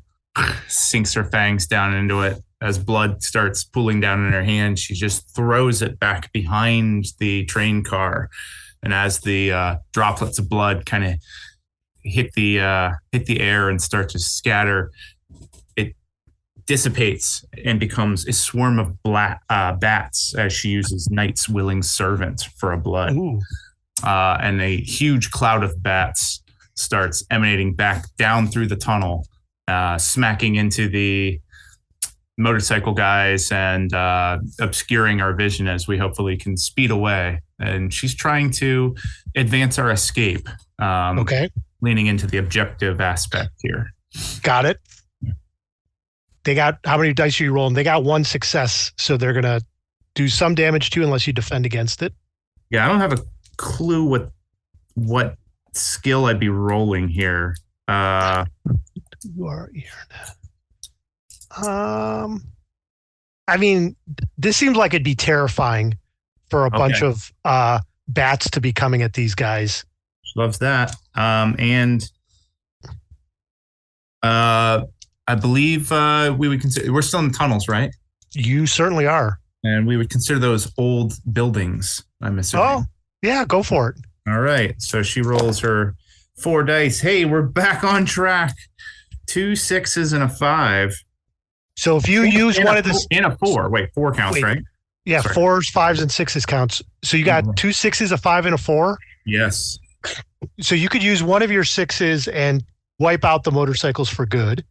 sinks her fangs down into it. As blood starts pooling down in her hand, she just throws it back behind the train car. And as the droplets of blood kind of hit the air and start to scatter, it dissipates and becomes a swarm of bats as she uses Night's Willing Servant for a blood. And a huge cloud of bats starts emanating back down through the tunnel, smacking into the motorcycle guys and obscuring our vision as we hopefully can speed away. And she's trying to advance our escape. Okay. Leaning into the objective aspect here. Got it. They got, how many dice are you rolling? They got 1 success, so they're going to do some damage to you unless you defend against it. Yeah, I don't have a clue what skill I'd be rolling here. You are here. I mean, this seems like it'd be terrifying for a bunch of bats to be coming at these guys. Loves that. And I believe we would consider, we're still in the tunnels, right? You certainly are. And we would consider those old buildings, I'm assuming. Oh, yeah, go for it. All right. So she rolls her 4 dice. Hey, we're back on track. 2 6s and a 5. So if you use one of the... And a 4. Wait, 4 counts, right? Yeah, Sorry. 4s, 5s, and 6s counts. So you got 2 6s, a 5, and a 4? Yes. So you could use one of your 6s and wipe out the motorcycles for good.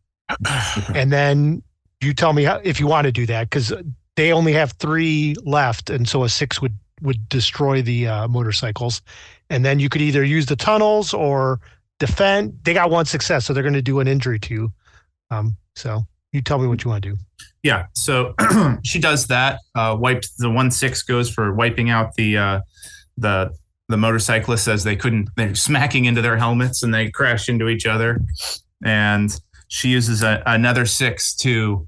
And then you tell me if you want to do that, because they only have 3 left, and so a 6 would destroy the motorcycles. And then you could either use the tunnels or defend. They got 1 success, so they're going to do an injury to you. So you tell me what you want to do. Yeah, so she does that. Wiped the 1/6 goes for wiping out the motorcyclists as they're smacking into their helmets and they crash into each other. And she uses another 6 to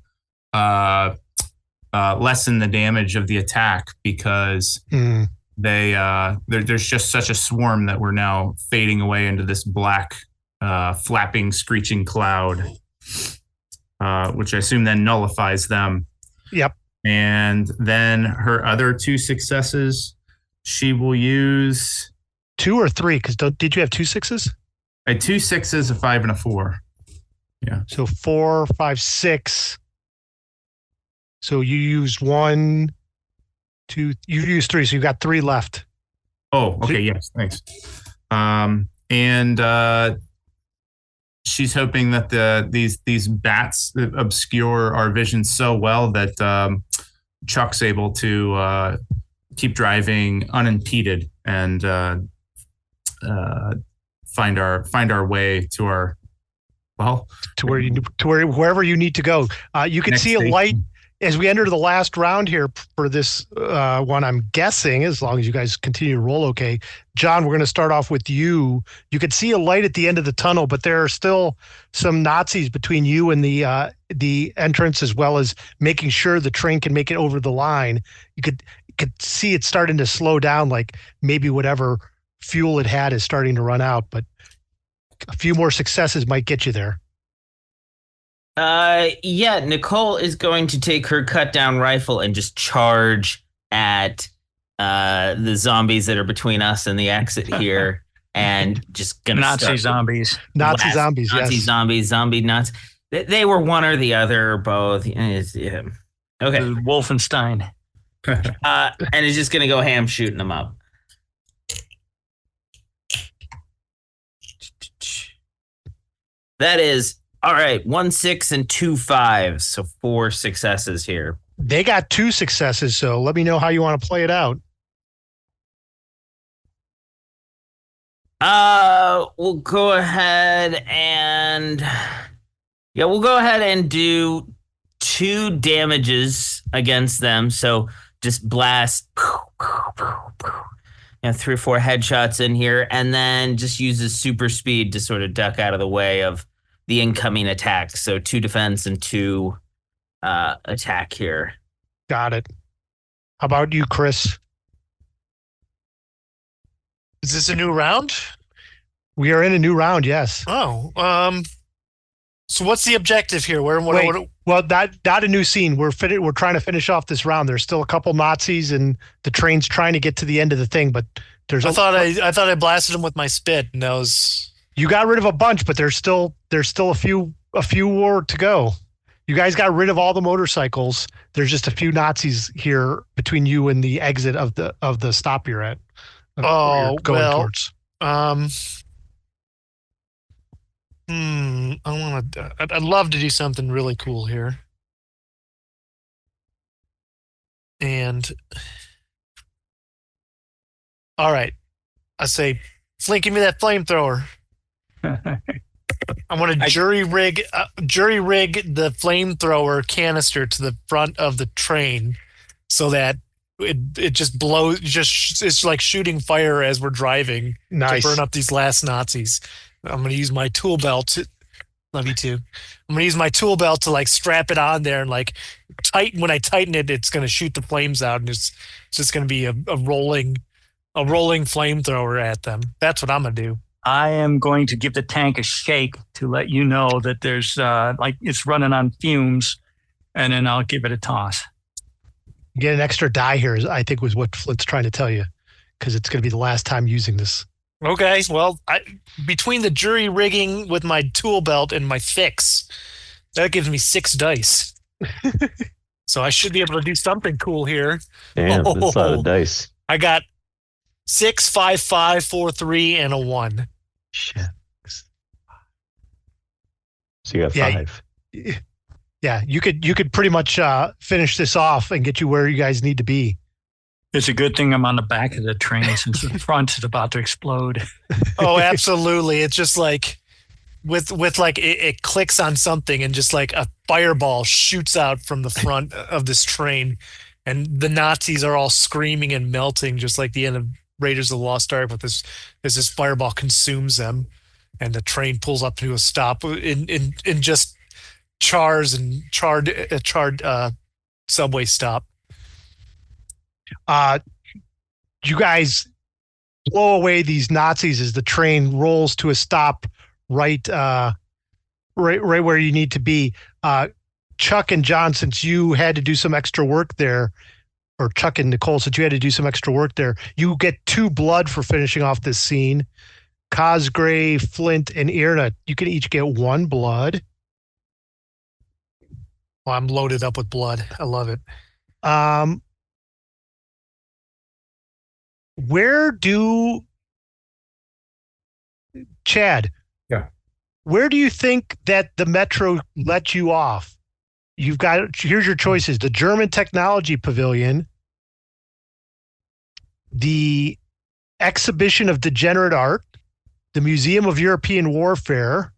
lessen the damage of the attack because there's just such a swarm that we're now fading away into this black, flapping, screeching cloud, which I assume then nullifies them. Yep. And then her other 2 successes, she will use 2 or 3. Because did you have 2 6s? I had 2 6s, a 5, and a 4. Yeah. So 4, 5, 6. So you used 1, 2. You used 3, so you got 3 left. she's hoping that these bats obscure our vision so well that Chuck's able to keep driving unimpeded and find our way to our wherever you need to go. You can see a light as we enter the last round here for this one. I'm guessing, as long as you guys continue to roll okay. John, we're going to start off with you. You can see a light at the end of the tunnel, but there are still some Nazis between you and the entrance, as well as making sure the train can make it over the line. You could see it starting to slow down, like maybe whatever fuel it had is starting to run out, but a few more successes might get you there. Yeah, Nicole is going to take her cut down rifle and just charge at the zombies that are between us and the exit here, and just gonna Nazi zombies. Nazi zombies, Nazi yes. zombies, zombie nuts. They were one or the other, or both. Yeah. Okay. Wolfenstein. And it's just gonna go ham shooting them up. That is all right. 1 6 and 2 5, so 4 successes here. They got 2 successes, so let me know how you want to play it out. We'll go ahead and do 2 damages against them. So just blast 3 or 4 headshots in here, and then just uses super speed to sort of duck out of the way of the incoming attack. So 2 defense and 2 attack here. Got it. How about you, Chris? Is this a new round? We are in a new round, yes. Oh, so what's the objective here? Well, not a new scene. We're trying to finish off this round. There's still a couple Nazis, and the train's trying to get to the end of the thing. But there's I thought I blasted them with my spit, and that was. You got rid of a bunch, but there's still a few more to go. You guys got rid of all the motorcycles. There's just a few Nazis here between you and the exit of the stop you're at. Towards. I'd love to do something really cool here. And all right, I say, Flink, give me that flamethrower. I want to jury rig the flamethrower canister to the front of the train, so that it just blows. It's like shooting fire as we're driving. Nice. To burn up these last Nazis. I'm going to use my tool belt. Love you too. I'm going to use my tool belt to like strap it on there and like tighten. When I tighten it, it's going to shoot the flames out, and it's just going to be a rolling flamethrower at them. That's what I'm going to do. I am going to give the tank a shake to let you know that there's like it's running on fumes, and then I'll give it a toss. Get an extra die here, I think was what Flint's trying to tell you, because it's going to be the last time using this. Okay, well, between the jury rigging with my tool belt and my fix, that gives me 6 dice. So I should be able to do something cool here. Damn, that's a lot of dice. I got 6, 5, 5, 4, 3, and a 1. Shit. So you got 5. Yeah, you could pretty much finish this off and get you where you guys need to be. It's a good thing I'm on the back of the train since the front is about to explode. Oh, absolutely. It's just like with like it clicks on something and just like a fireball shoots out from the front of this train, and the Nazis are all screaming and melting just like the end of Raiders of the Lost Ark, with this as this fireball consumes them, and the train pulls up to a stop in just charred subway stop. You guys blow away these Nazis as the train rolls to a stop right where you need to be. Chuck and John, since you had to do some extra work there, or Chuck and Nicole, since you had to do some extra work there, you get 2 blood for finishing off this scene. Cosgrave, Flint, and Irna, you can each get 1 blood. Well, I'm loaded up with blood. I love it. Chad? Yeah. Where do you think that the Metro let you off? Here's your choices: the German Technology Pavilion, the Exhibition of Degenerate Art, the Museum of European Warfare,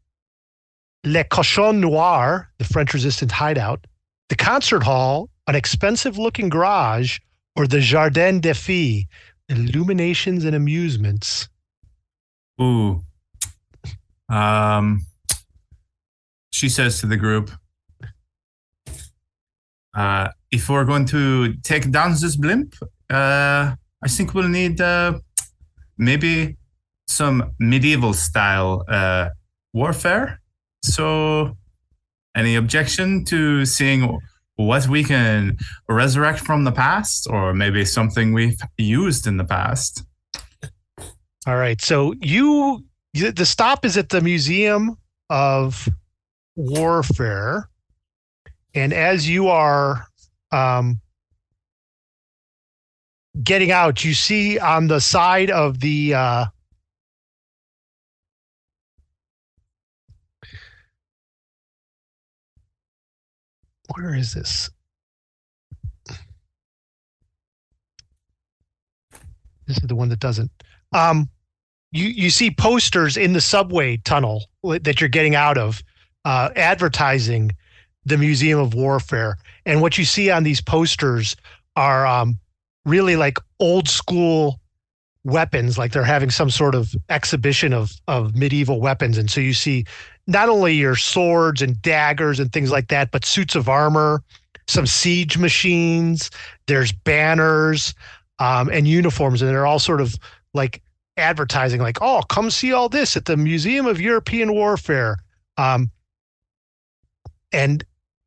Le Cochon Noir, the French resistance hideout, the concert hall, an expensive-looking garage, or the Jardin des Filles, illuminations and amusements. Ooh. She says to the group, if we're going to take down this blimp, I think we'll need maybe some medieval style warfare. So, any objection to seeing what we can resurrect from the past, or maybe something we've used in the past? All right. So the stop is at the Museum of Warfare. And as you are getting out, you see on the side of the where is this? This is the one that doesn't. You see posters in the subway tunnel that you're getting out of, advertising the Museum of Warfare. And what you see on these posters are really like old school weapons, like they're having some sort of exhibition of medieval weapons. And so you see not only your swords and daggers and things like that, but suits of armor, some siege machines, there's banners and uniforms, and they're all sort of like advertising, like, oh, come see all this at the Museum of European Warfare. And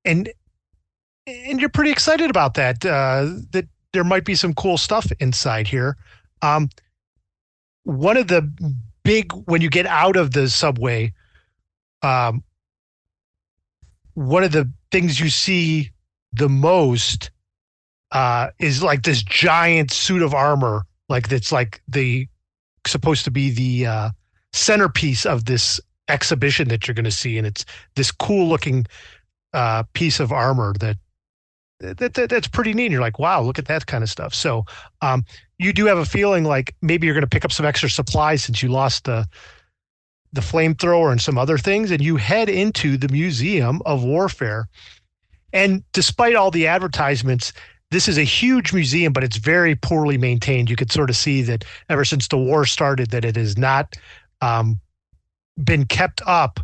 you're pretty excited about that, that there might be some cool stuff inside here. One of the when you get out of the subway, one of the things you see the most is like this giant suit of armor, like that's like supposed to be the centerpiece of this exhibition that you're going to see, and it's this cool looking piece of armor that's pretty neat. And you're like, wow, look at that kind of stuff. So you do have a feeling like maybe you're going to pick up some extra supplies since you lost the flamethrower and some other things, and you head into the Museum of Warfare. And despite all the advertisements, this is a huge museum, but it's very poorly maintained. You could sort of see that ever since the war started, that it has not been kept up.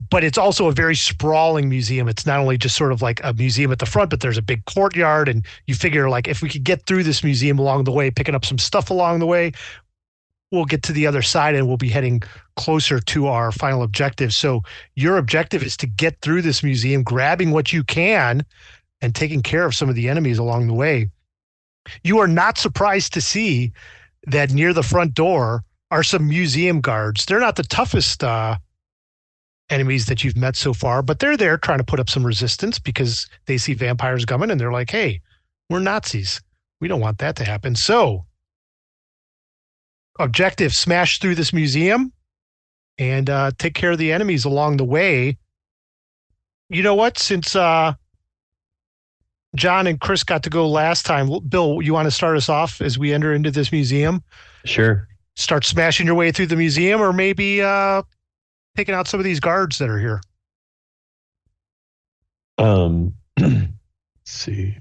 But it's also a very sprawling museum. It's not only just sort of like a museum at the front, but there's a big courtyard. And you figure, like, if we could get through this museum along the way, picking up some stuff along the way, we'll get to the other side and we'll be heading closer to our final objective. So your objective is to get through this museum, grabbing what you can and taking care of some of the enemies along the way. You are not surprised to see that near the front door are some museum guards. They're not the toughest enemies that you've met so far, but they're there trying to put up some resistance because they see vampires coming and they're like, hey, we're Nazis. We don't want that to happen. So objective, smash through this museum and take care of the enemies along the way. You know what? Since John and Chris got to go last time, Bill, you want to start us off as we enter into this museum? Sure. Start smashing your way through the museum, or maybe taking out some of these guards that are here. Let's see.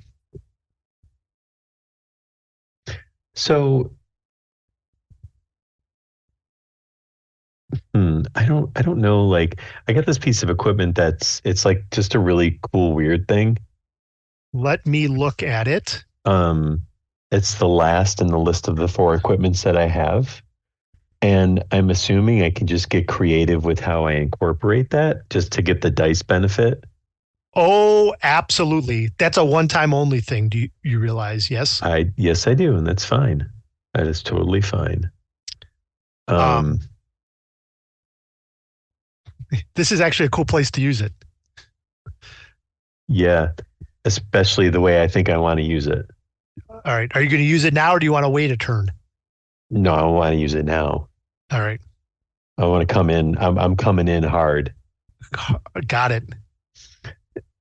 So I don't know, like, I got this piece of equipment it's like just a really cool, weird thing. Let me look at it. It's the last in the list of the 4 equipments that I have. And I'm assuming I can just get creative with how I incorporate that just to get the dice benefit. Oh, absolutely. That's a one-time only thing. Do you realize? Yes? Yes, I do. And that's fine. That is totally fine. This is actually a cool place to use it. Yeah, especially the way I think I want to use it. All right. Are you going to use it now, or do you want to wait a turn? No, I want to use it now. All right. I want to come in. I'm coming in hard. Got it.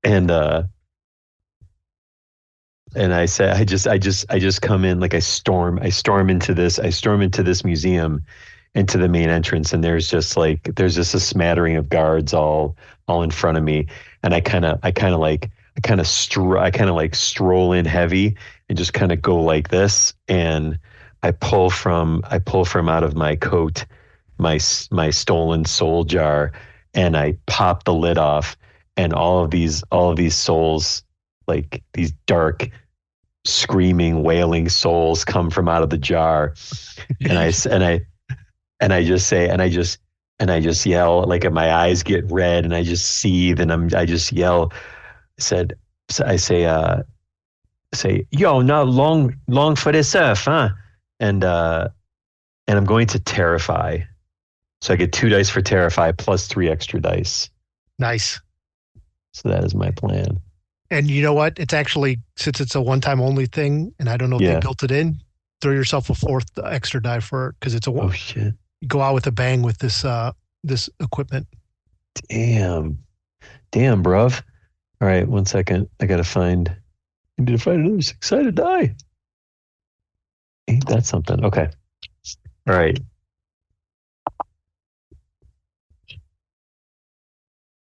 And I say, I just come in like I storm into this museum, into the main entrance, and there's just a smattering of guards all in front of me, and I kind of stroll in heavy and just kind of go like this, and I pull from out of my coat my stolen soul jar, and I pop the lid off, and all of these souls, like these dark, screaming, wailing souls, come from out of the jar, and I just yell, like, and my eyes get red, and I just seethe, and I just yell, I say, yo, no, long for this earth, huh? And I'm going to terrify. So I get 2 dice for terrify plus 3 extra dice. Nice. So that is my plan. And you know what? It's actually, since it's a one-time only thing, and I don't know if they built it in, throw yourself a 4th extra die for it, because it's a one. Oh shit! You go out with a bang with this this equipment. Damn, bruv. All right, 1 second. I need to find another 6-sided die. Ain't that something? Okay. All right.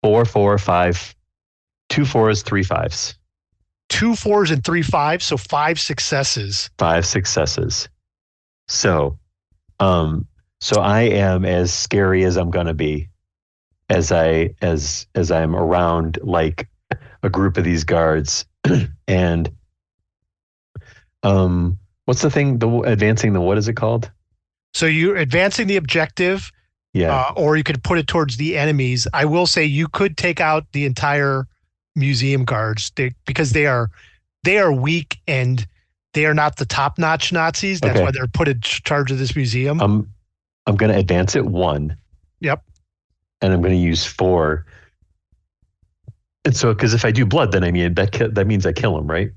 4, 4, 5. 2 4s, 3 5s. 2 4s and 3 5s, so 5 successes. 5 successes. So I am as scary as I'm gonna be, as I'm around like a group of these guards. And what's the thing? What is it called? So you're advancing the objective. Yeah. Or you could put it towards the enemies. I will say you could take out the entire museum guards because they are weak and they are not the top-notch Nazis. That's why they're put in charge of this museum. I'm going to advance it 1. Yep. And I'm going to use 4. And so, because if I do blood, then that means I kill him, right?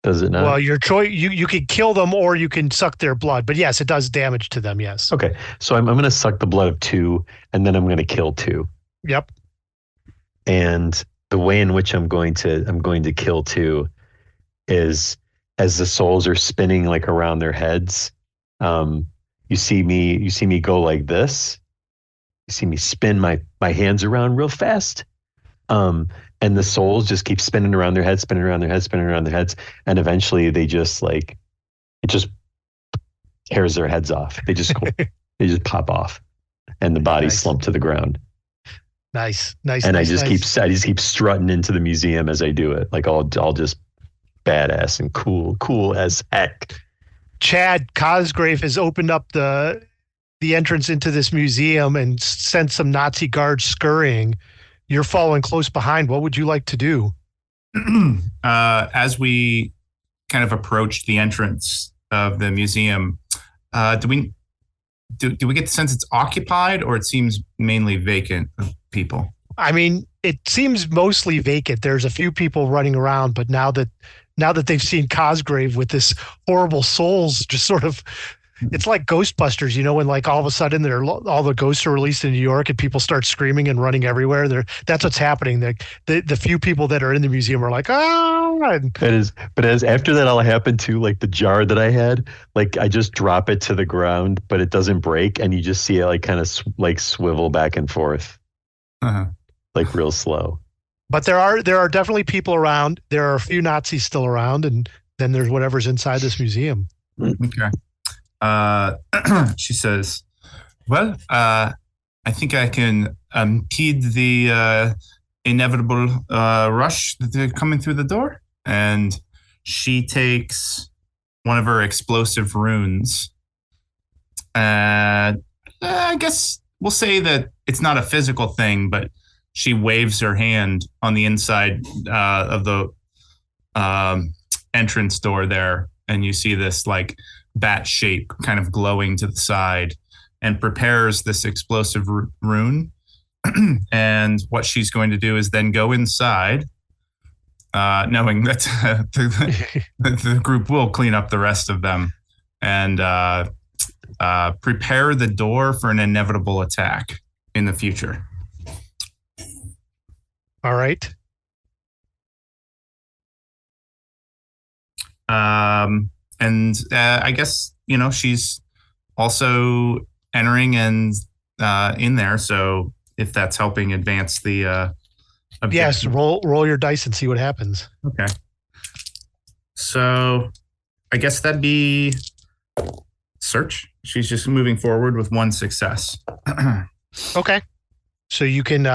Does it not? Well, your choice. You can kill them or you can suck their blood. But yes, it does damage to them. Yes. Okay. So I'm going to suck the blood of 2, and then I'm going to kill 2. Yep. And the way in which I'm going to kill 2 is as the souls are spinning like around their heads. You see me go like this. You see me spin my hands around real fast. And the souls just keep spinning around their heads, and eventually they just it just tears their heads off. They just pop off, and the bodies slump to the ground. Nice. And I just keep strutting into the museum as I do it, like all just badass and cool as heck. Chad Cosgrave has opened up the entrance into this museum and sent some Nazi guards scurrying. You're following close behind. What would you like to do? As we kind of approach the entrance of the museum, do we get the sense it's occupied, or it seems mainly vacant of people? I mean, it seems mostly vacant. There's a few people running around, but now that they've seen Cosgrave with this horrible souls, just sort of, it's like Ghostbusters, when like all of a sudden all the ghosts are released in New York and people start screaming and running everywhere. That's what's happening. The few people that are in the museum are like, ah. But as after that all happened too, like the jar that I had, like I just drop it to the ground, but it doesn't break, and you just see it like kind of swivel back and forth, like real slow. But there are definitely people around. There are a few Nazis still around, and then there's whatever's inside this museum. Okay. She says, well, I think I can impede the inevitable rush that they're coming through the door. And she takes one of her explosive runes. I guess we'll say that it's not a physical thing, but she waves her hand on the inside of the entrance door there. And you see this like bat shape kind of glowing to the side, and prepares this explosive rune. And what she's going to do is then go inside, knowing that the group will clean up the rest of them, and prepare the door for an inevitable attack in the future. All right. And I guess, she's also entering and in there. So if that's helping advance the objective. Yes, roll your dice and see what happens. Okay. So I guess that'd be search. She's just moving forward with one success. Okay. So you can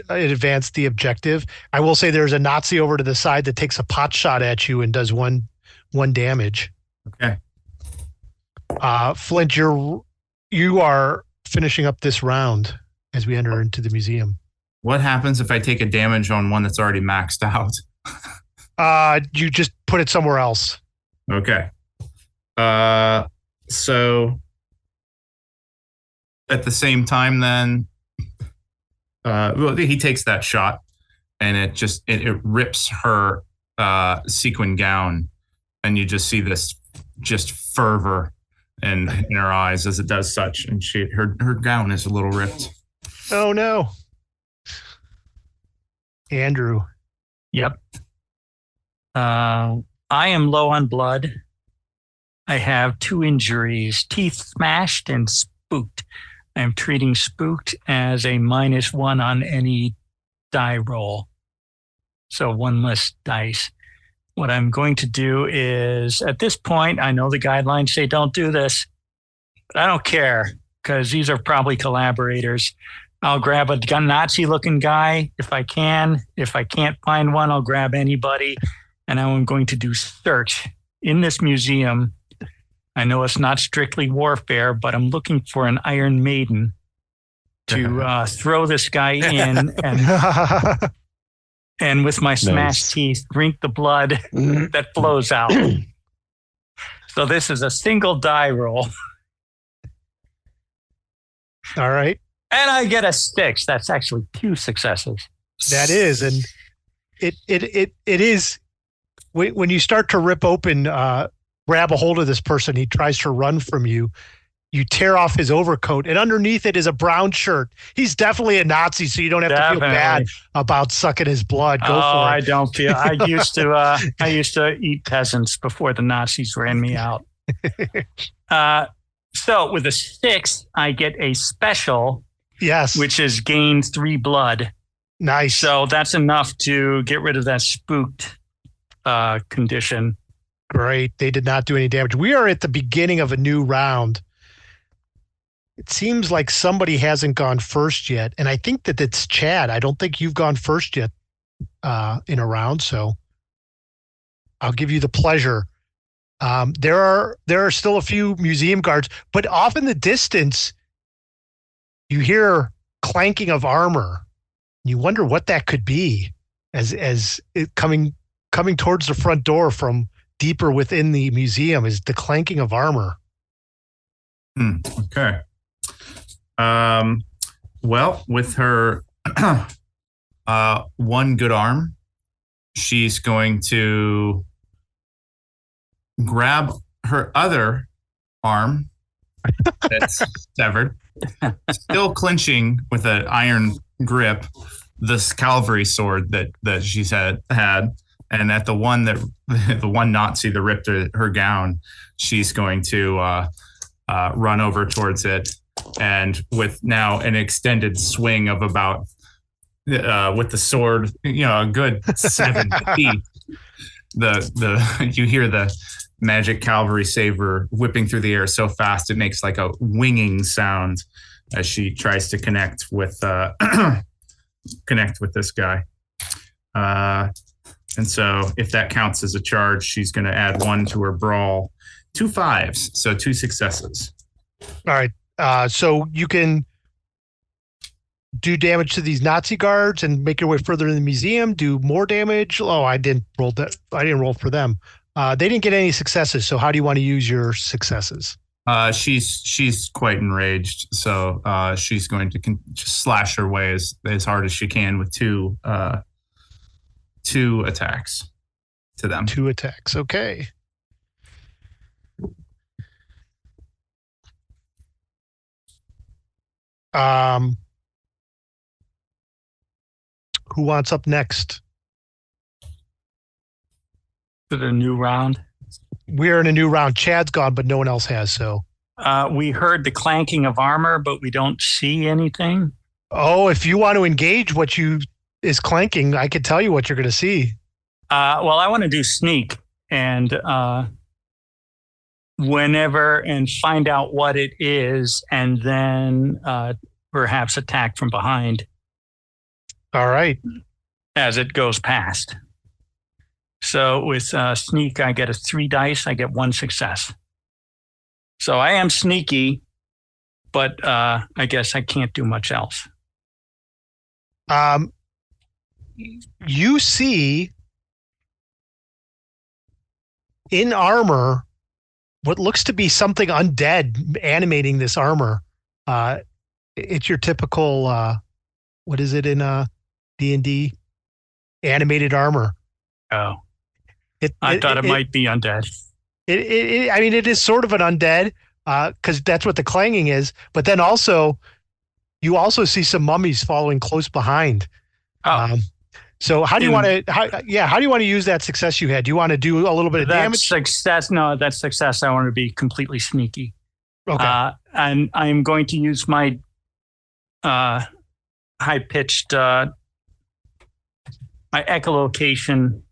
advance the objective. I will say there's a Nazi over to the side that takes a pot shot at you and does one damage. Okay. Flint, you are finishing up this round as we enter into the museum. What happens if I take a damage on one that's already maxed out? You just put it somewhere else. Okay. So at the same time then, he takes that shot and it rips her sequin gown, and you just see this just fervor in her eyes as it does such, and her gown is a little ripped. Oh no. Andrew. Yep. I am low on blood. I have 2 injuries, teeth smashed and spooked. I'm treating spooked as a -1 on any die roll. So 1 less dice. What I'm going to do is, at this point, I know the guidelines say don't do this, but I don't care because these are probably collaborators. I'll grab a Nazi-looking guy if I can. If I can't find one, I'll grab anybody. And I'm going to do search in this museum. I know it's not strictly warfare, but I'm looking for an Iron Maiden to throw this guy in and with my smashed teeth, drink the blood that flows out. So this is a single die roll. All right. And I get a 6. That's actually 2 successes. That is, and it is when you start to rip open, grab a hold of this person, he tries to run from you. You tear off his overcoat, and underneath it is a brown shirt. He's definitely a Nazi, so you don't have to feel bad about sucking his blood. Go for it. I don't feel. I used to eat peasants before the Nazis ran me out. So with a 6, I get a special. Yes, which is gains 3 blood. Nice. So that's enough to get rid of that spooked condition. Great. They did not do any damage. We are at the beginning of a new round. It seems like somebody hasn't gone first yet, and I think that it's Chad. I don't think you've gone first yet in a round, so I'll give you the pleasure. There are still a few museum guards, but off in the distance, you hear clanking of armor. You wonder what that could be as it coming towards the front door from deeper within the museum is the clanking of armor. Okay. Well, with her one good arm, she's going to grab her other arm that's severed, still clinching with an iron grip this cavalry sword that she's had, and at the one Nazi that ripped her gown, she's going to run over towards it, and with now an extended swing of about with the sword, a good 7 feet. You hear the magic cavalry saber whipping through the air so fast it makes like a winging sound as she tries to connect with this guy. And so if that counts as a charge, she's going to add 1 to her brawl. 2 5s, so 2 successes. All right. So you can do damage to these Nazi guards and make your way further in the museum, do more damage. Oh, I didn't roll for them. They didn't get any successes. So how do you want to use your successes? She's quite enraged. So she's going to just slash her way as hard as she can with 2 attacks to them. 2 attacks. Okay. Um, who wants up next? To the new round. We're in a new round. Chad's gone, but no one else has. So we heard the clanking of armor, but we don't see anything. Oh, if you want to engage what you is clanking, I could tell you what you're going to see. Well, I want to do sneak and find out what it is, and then perhaps attack from behind. All right. As it goes past. So with sneak, I get a 3 dice. I get 1 success. So I am sneaky, but I guess I can't do much else. You see in armor what looks to be something undead animating this armor. It's your typical what is it in D&D? Animated armor. Oh. I thought it might be undead. I mean, it is sort of an undead because that's what the clanging is. But then you also see some mummies following close behind. Oh. So how do you want to use that success you had? Do you want to do a little bit of damage? Success. No, that's success. I want to be completely sneaky. Okay. And I'm going to use my high-pitched my echolocation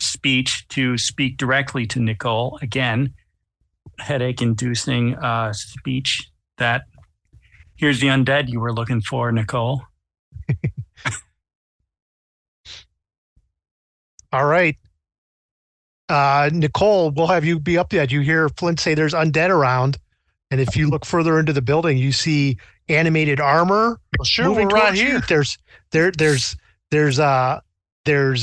speech to speak directly to Nicole. Again, headache-inducing speech that, here's the undead you were looking for, Nicole. All right. Nicole, we'll have you be up there. You hear Flint say there's undead around. And if you look further into the building, you see animated armor. Well, sure, we're right here. There's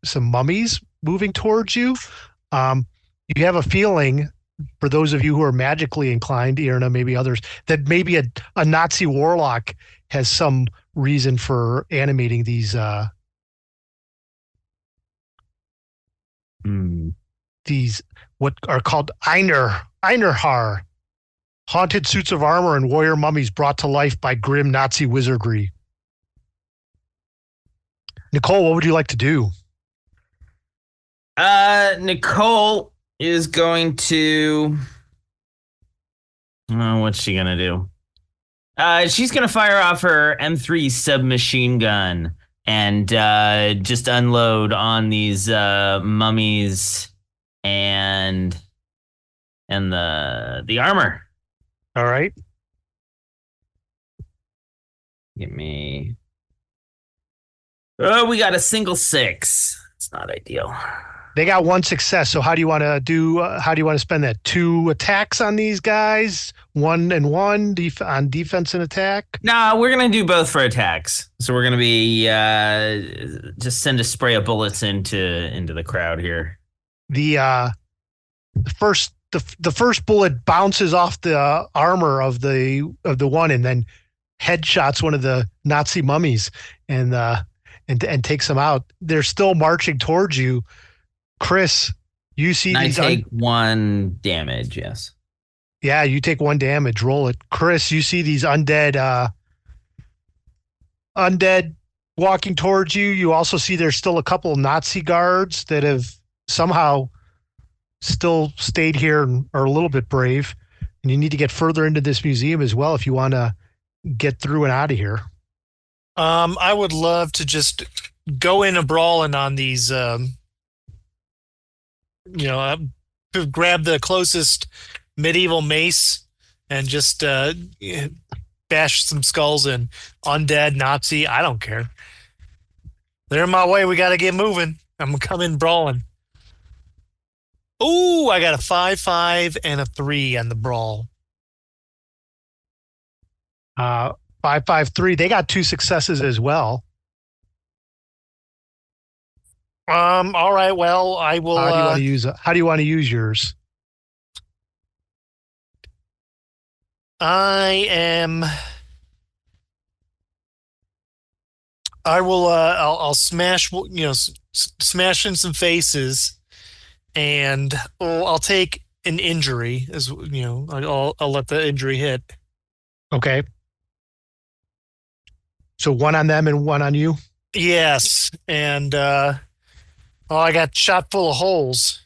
some mummies moving towards you. You have a feeling, for those of you who are magically inclined, Irna, maybe others, that maybe a Nazi warlock has some reason for animating these what are called Einerhaar, haunted suits of armor and warrior mummies brought to life by grim Nazi wizardry. Nicole, what would you like to do? Nicole is going to. What's she gonna do? She's gonna fire off her M3 submachine gun and just unload on these mummies and the armor. All right. Give me. Oh, we got a single 6. It's not ideal. They got 1 success. So how do you want to do? How do you want to spend that? 2 attacks on these guys, 1 and 1 on defense and attack. No, we're gonna do both for attacks. So we're gonna be just send a spray of bullets into the crowd here. The first bullet bounces off the armor of the one, and then headshots one of the Nazi mummies, and takes them out. They're still marching towards you. Chris, you see these. I take 1 damage, yes. Yeah, you take 1 damage. Roll it. Chris, you see these undead walking towards you. You also see there's still a couple of Nazi guards that have somehow still stayed here and are a little bit brave. And you need to get further into this museum as well if you want to get through and out of here. I would love to just go in a brawling on these, grab the closest medieval mace and just bash some skulls in. Undead, Nazi, I don't care. They're in my way. We got to get moving. I'm coming brawling. Ooh, I got a 5, and a 3 on the brawl. 5, 5, 3. They got 2 successes as well. All right. Well, I will. How do you want to use yours? I'll smash. Smash in some faces, and I'll take an injury. I'll let the injury hit. Okay. So one on them and one on you? Yes. And I got shot full of holes.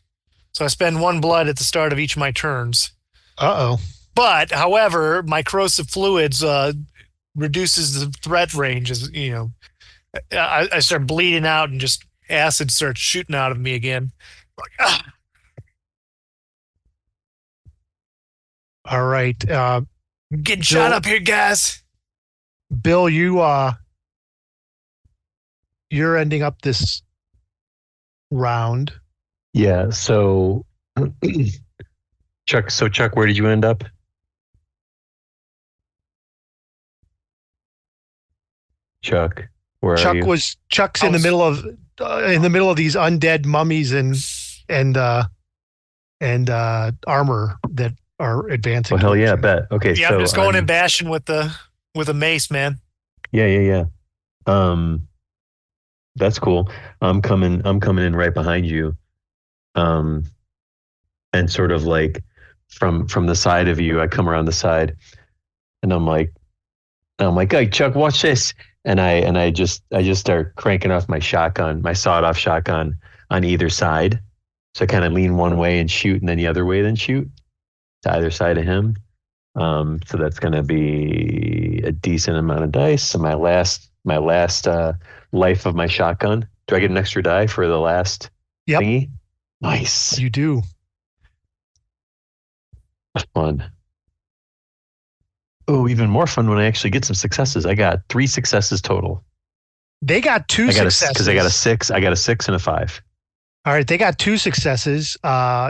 So I spend 1 blood at the start of each of my turns. Uh-oh. But, however, my corrosive fluids reduces the threat range. As you know, I start bleeding out and just acid starts shooting out of me again. Like, ah. All right. Getting shot up here, guys. Bill, you're ending up this round. Yeah. So, Chuck. So, Chuck, where did you end up? Chuck, where are you? Chuck's in the middle of these undead mummies and armor that are advancing. Well, hell yeah, I bet. Okay, yeah, so I'm just going and bashing with a mace, man. Yeah. That's cool. I'm coming in right behind you. And sort of like from the side of you, I come around the side, and I'm like, hey, Chuck, watch this. And I just start cranking off my sawed-off shotgun on either side. So I kind of lean one way and shoot, and then the other way then shoot to either side of him. So that's going to be a decent amount of dice. So my last life of my shotgun. Do I get an extra die for the last thingy? Nice. You do. Fun. Oh, even more fun when I actually get some successes. I got 3 successes total. They got 2 successes. Because I got a 6. I got a 6 and a 5. All right, they got 2 successes.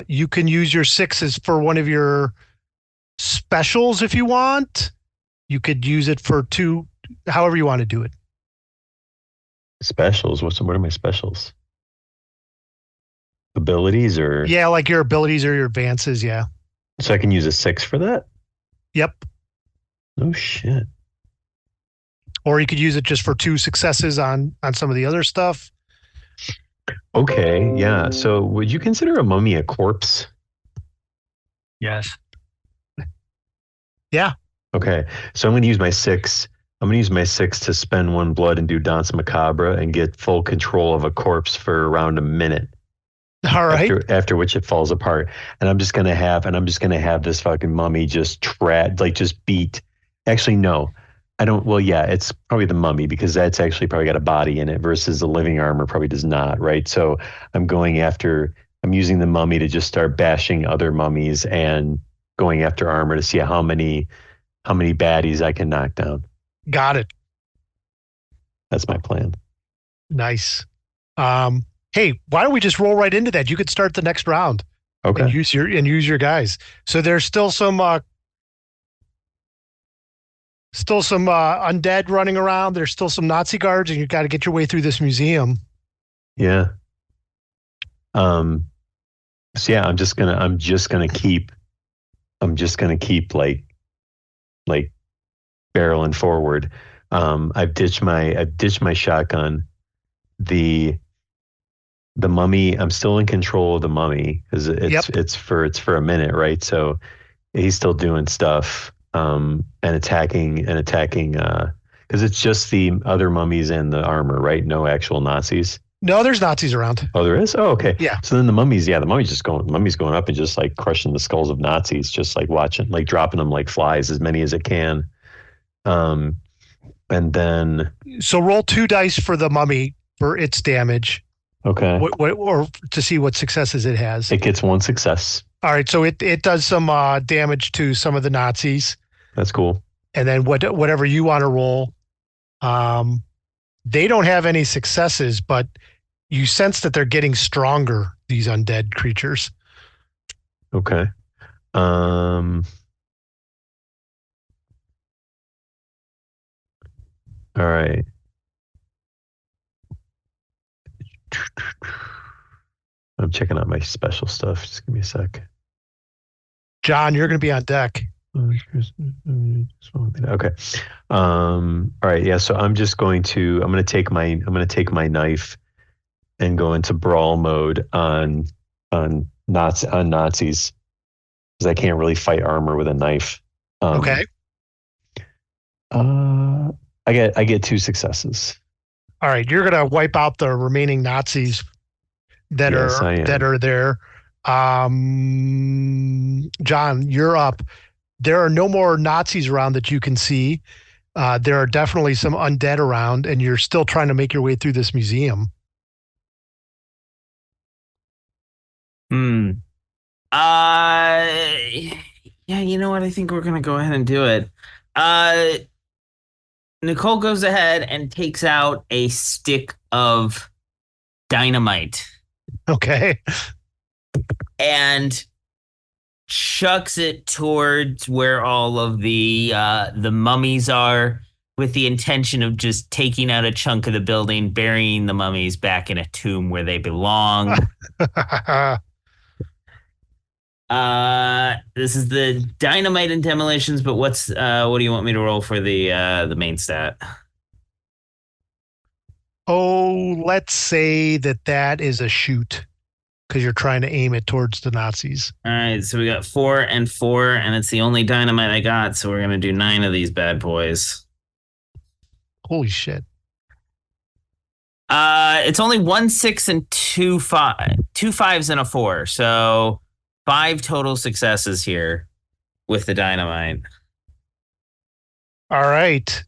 You can use your 6s for one of your specials if you want. You could use it for 2, however you want to do it. Specials? What are my specials? Abilities or? Yeah, like your abilities or your advances, yeah. So I can use a 6 for that? Yep. Oh, shit. Or you could use it just for 2 successes on some of the other stuff. Okay, yeah. So would you consider a mummy a corpse? Yes. Yeah. Okay, so I'm going to use my 6. I'm going to use my 6 to spend 1 blood and do Danse Macabre and get full control of a corpse for around a minute. All right. After which it falls apart, and I'm just gonna have this fucking mummy just beat. Actually, no, I don't. Well, yeah, it's probably the mummy because that's actually probably got a body in it versus the living armor probably does not, right? So I'm using the mummy to just start bashing other mummies and going after armor to see how many baddies I can knock down. Got it. That's my plan. Nice. Hey, why don't we just roll right into that? You could start the next round. Okay. And use your guys. So there's still some undead running around. There's still some Nazi guards, and you've got to get your way through this museum. Yeah. So yeah, I'm just gonna keep like barreling forward. I've ditched my shotgun. The mummy, I'm still in control of the mummy because it's for a minute, right? So he's still doing stuff and attacking because it's just the other mummies and the armor, right? No actual Nazis. No, there's Nazis around. Oh, there is? Oh, okay. Yeah. So then the mummy's going up and just like crushing the skulls of Nazis, just like dropping them like flies, as many as it can. And then so roll 2 dice for the mummy for its damage. Okay. Or to see what successes it has. It gets 1 success. All right, so it does some damage to some of the Nazis. That's cool. And then whatever you want to roll, they don't have any successes, but you sense that they're getting stronger, these undead creatures. Okay. All right. I'm checking out my special stuff. Just give me a sec. John, you're going to be on deck. Okay. All right. Yeah. So I'm going to take my knife and go into brawl mode on Nazis because I can't really fight armor with a knife. Okay. I get 2 successes. All right, you're gonna wipe out the remaining Nazis that Yes, I am. are there. John, you're up. There are no more Nazis around that you can see. There are definitely some undead around, and you're still trying to make your way through this museum. Yeah, you know what? I think we're gonna go ahead and do it. Nicole goes ahead and takes out a stick of dynamite. Okay. And chucks it towards where all of the mummies are, with the intention of just taking out a chunk of the building, burying the mummies back in a tomb where they belong. This is the dynamite and demolitions, but what do you want me to roll for the main stat? Oh, let's say that is a shoot, because you're trying to aim it towards the Nazis. All right, so we got 4 and 4, and it's the only dynamite I got, so we're gonna do 9 of these bad boys. Holy shit. It's only 1 6 and 2 5, 2 5s and a 4, so 5 total successes here with the dynamite. All right.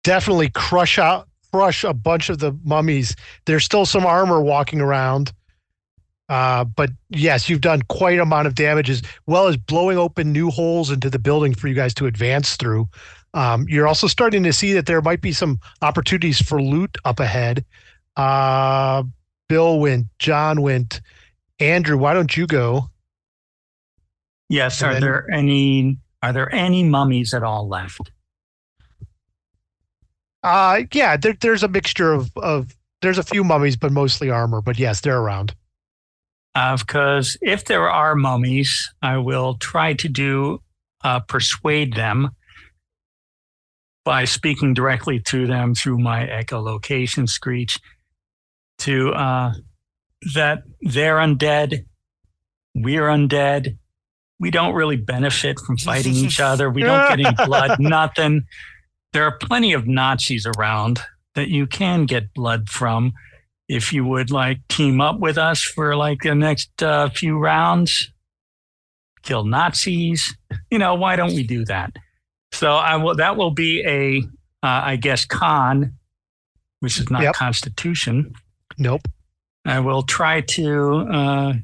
Definitely crush a bunch of the mummies. There's still some armor walking around. But yes, you've done quite an amount of damage, as well as blowing open new holes into the building for you guys to advance through. You're also starting to see that there might be some opportunities for loot up ahead. Bill went, John went. Andrew, why don't you go? Yes. Are there any mummies at all left? Yeah, there's a mixture of there's a few mummies, but mostly armor. But yes, they're around. Because if there are mummies, I will try to persuade them by speaking directly to them through my echolocation screech to that they're undead, we're undead. We don't really benefit from fighting each other. We don't get any blood, nothing. There are plenty of Nazis around that you can get blood from. If you would like team up with us for like the next few rounds, kill Nazis, why don't we do that? So that will be a, I guess, con, which is not Constitution. Nope. I will try to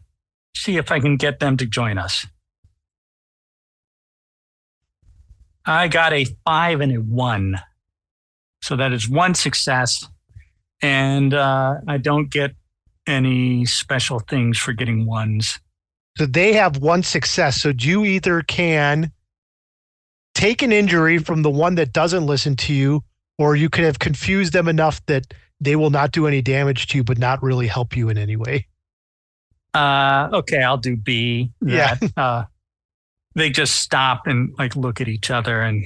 see if I can get them to join us. I got a 5 and a 1. So that is 1 success. And I don't get any special things for getting 1s. So they have 1 success. So you either can take an injury from the one that doesn't listen to you, or you could have confused them enough that they will not do any damage to you, but not really help you in any way. Okay, I'll do B. Yeah. They just stop and look at each other and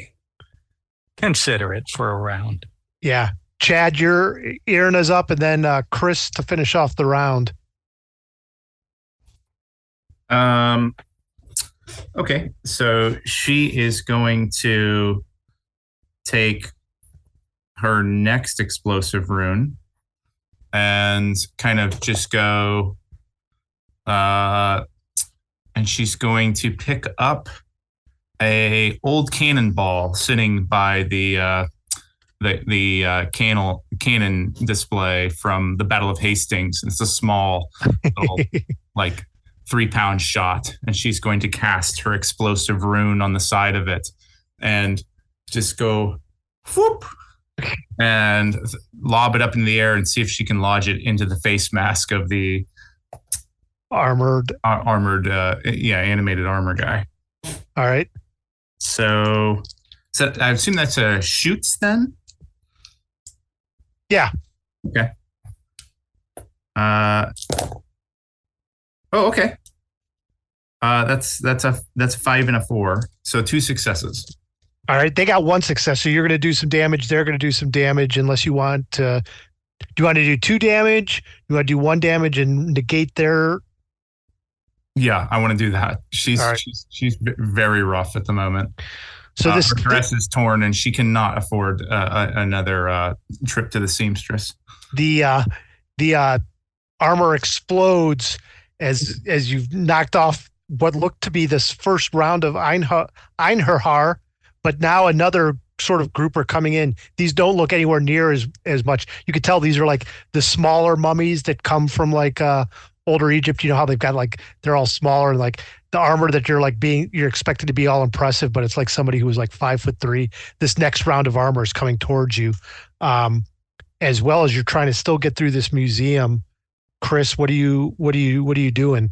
consider it for a round. Yeah. Chad, your Irina's up, and then Chris to finish off the round. Okay, so she is going to take her next explosive rune and kind of just go, and she's going to pick up a old cannonball sitting by the cannon display from the Battle of Hastings. It's a small little 3-pound shot, and she's going to cast her explosive rune on the side of it and just go whoop and lob it up in the air and see if she can lodge it into the face mask of the animated armor guy. All right. So I assume that's a shoots then? Yeah. Okay. Okay. That's a 5 and a 4. So 2 successes. All right. They got 1 success. So you're going to do some damage. They're going to do some damage unless you want to. Do you want to do 2 damage? You want to do 1 damage and negate their. Yeah, I want to do that. She's very rough at the moment. So her dress is torn, and she cannot afford another trip to the seamstress. The armor explodes as you've knocked off what looked to be this first round of Einherjar, but now another sort of group are coming in. These don't look anywhere near as much. You could tell these are like the smaller mummies that come from like older Egypt. You know how they've got like they're all smaller, and like the armor that you're expected to be all impressive, but it's like somebody who was like 5'3". This next round of armor is coming towards you, as well as you're trying to still get through this museum. Chris, what are you doing?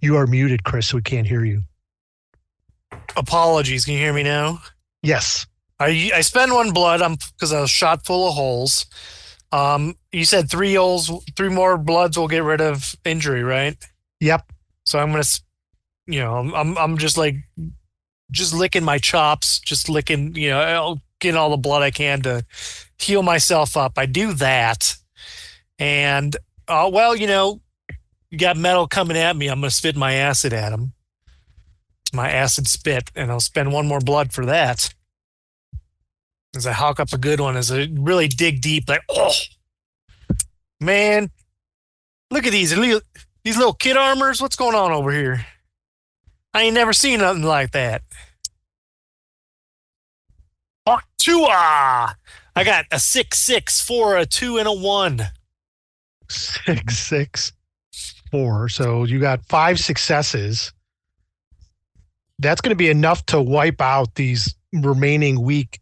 You are muted, Chris, so we can't hear you. Apologies. Can you hear me now? Yes. I spend 1 blood because I was shot full of holes. You said 3 more bloods will get rid of injury, right? Yep. So I'm gonna, I'm just like, just licking my chops, just licking, I'll get all the blood I can to heal myself up. I do that, and you got metal coming at me. I'm gonna spit my acid at him, my acid spit, and I'll spend 1 more blood for that. As I hawk up a good one, as I really dig deep, like, oh, man, look at these little kid armors. What's going on over here? I ain't never seen nothing like that. Hawk 2, I got a 6, 4, a 2, and a 1. 6, 4. So you got 5 successes. That's going to be enough to wipe out these remaining weak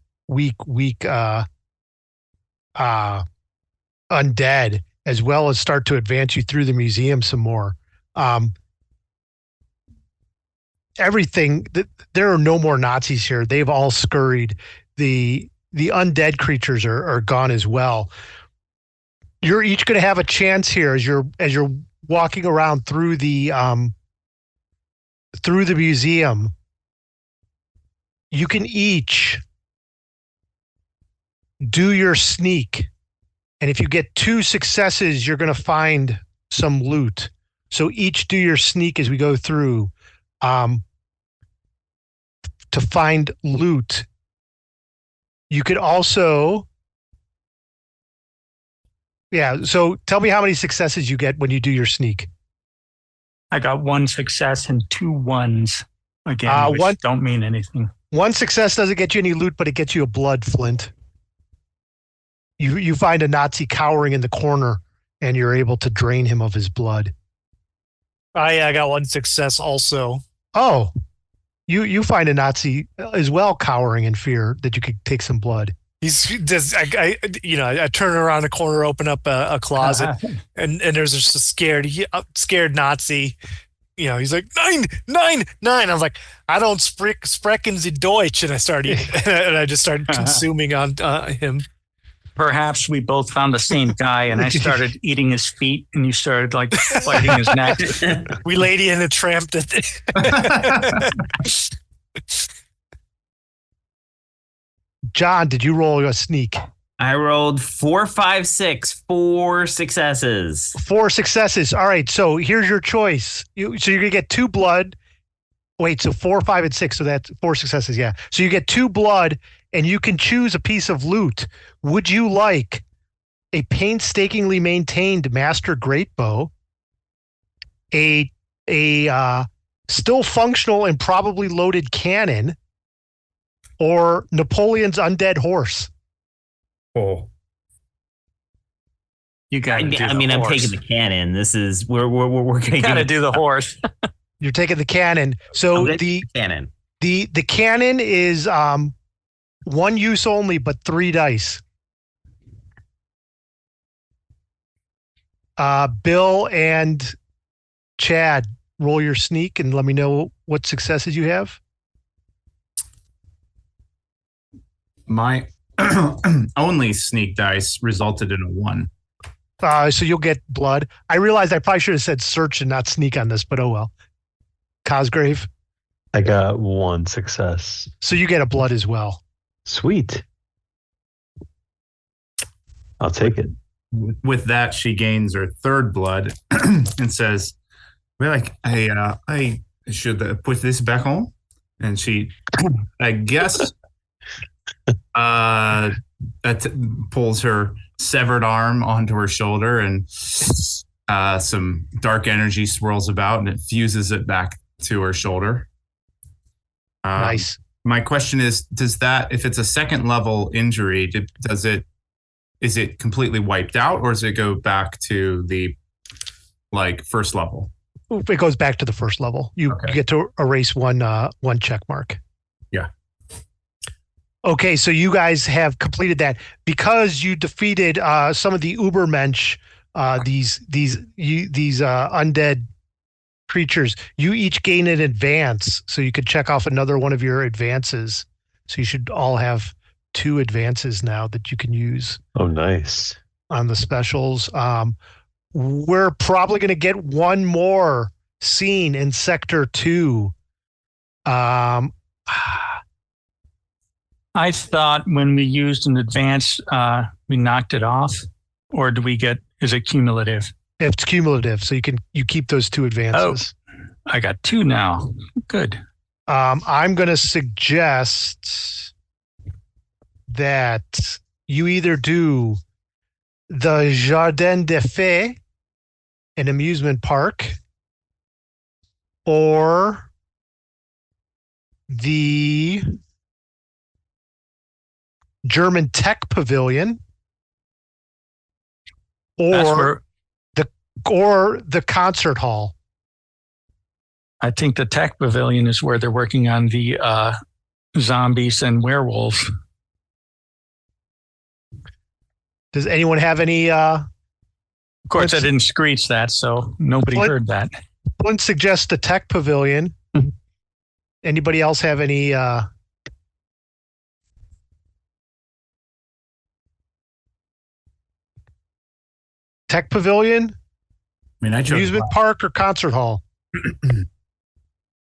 undead, as well as start to advance you through the museum some more. Everything, there are no more Nazis here. They've all scurried. The undead creatures are gone as well. You're each going to have a chance here as you're walking around through the museum. You can each do your sneak, and if you get 2 successes, you're going to find some loot. So each do your sneak as we go through to find loot. You could also, so tell me how many successes you get when you do your sneak. I got 1 success and 2 ones again, which don't mean anything. 1 success doesn't get you any loot, but it gets you a blood flint. You find a Nazi cowering in the corner, and you're able to drain him of his blood. I got 1 success also. Oh, you find a Nazi as well cowering in fear that you could take some blood. I turn around the corner, open up a closet, and there's just a scared Nazi. He's like 9. I was like, I don't sprechen Sie Deutsch, and I started and I just started consuming on him. Perhaps we both found the same guy, and I started eating his feet, and you started like biting his neck. We lady in a tramp. John, did you roll a sneak? I rolled 4, 5, 6, 4 successes. 4 successes. All right. So here's your choice. So you're going to get 2 blood. Wait, so 4, 5, and 6. So that's 4 successes. Yeah. So you get 2 blood, and you can choose a piece of loot. Would you like a painstakingly maintained master greatbow, a still functional and probably loaded cannon, or Napoleon's undead horse? Oh, you got. I'm taking the cannon. This is we're going to do the horse. You're taking the cannon. So the cannon. The cannon is 1 use only, but 3 dice. Bill and Chad, roll your sneak and let me know what successes you have. My only sneak dice resulted in a 1. So you'll get blood. I realized I probably should have said search and not sneak on this, but oh well. Cosgrave? I got 1 success. So you get a blood as well. Sweet. I'll take it. With that, she gains her 3rd blood and says, We're like, I should put this back on. And she, I guess, pulls her severed arm onto her shoulder, and some dark energy swirls about, and it fuses it back to her shoulder. Nice. My question is, does that, if it's a second level injury, is it completely wiped out, or does it go back to the first level? It goes back to the first level. You get to erase one check mark. Yeah. Okay, so you guys have completed that because you defeated some of the Ubermensch, these undead creatures. You each gain an advance, so you could check off another one of your advances. So you should all have 2 advances now that you can use. Oh, nice. On the specials. We're probably going to get one more scene in Sector 2. I thought when we used an advance, we knocked it off, or is it cumulative? It's cumulative, so you keep those 2 advances. Oh, I got 2 now. Good. I'm going to suggest that you either do the Jardin des Fées, an amusement park, or the German Tech Pavilion, or the concert hall. I think the Tech Pavilion is where they're working on the zombies and werewolves. Does anyone have any? Of course, I didn't screech that, so nobody heard that. One suggests the Tech Pavilion. Anybody else have any? Tech Pavilion? Amusement park or concert hall?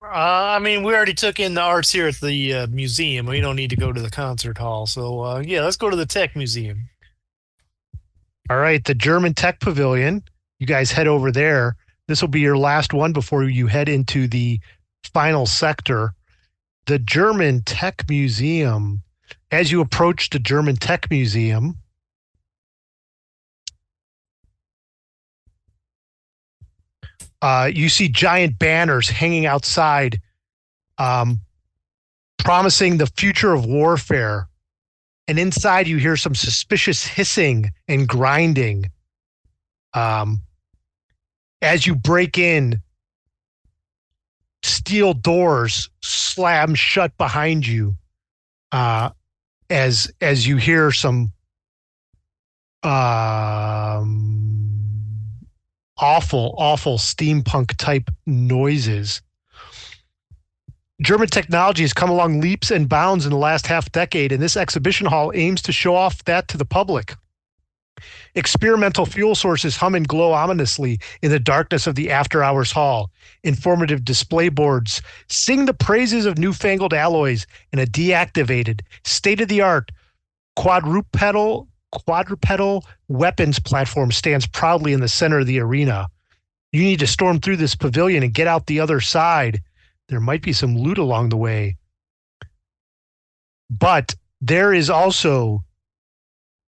I mean, we already took in the arts here at the museum. We don't need to go to the concert hall. So, yeah, let's go to the Tech Museum. All right, the German Tech Pavilion. You guys head over there. This will be your last one before you head into the final sector. The German Tech Museum. As you approach the German Tech Museum, you see giant banners hanging outside, promising the future of warfare. And inside you hear some suspicious hissing and grinding. As you break in, steel doors slam shut behind you. As you hear some awful steampunk type noises. German technology has come along leaps and bounds in the last half decade, and this exhibition hall aims to show off that to the public. Experimental fuel sources hum and glow ominously in the darkness of the after-hours hall. Informative display boards sing the praises of newfangled alloys, and a deactivated, state-of-the-art quadrupedal weapons platform stands proudly in the center of the arena. You need to storm through this pavilion and get out the other side. There might be some loot along the way. But there is also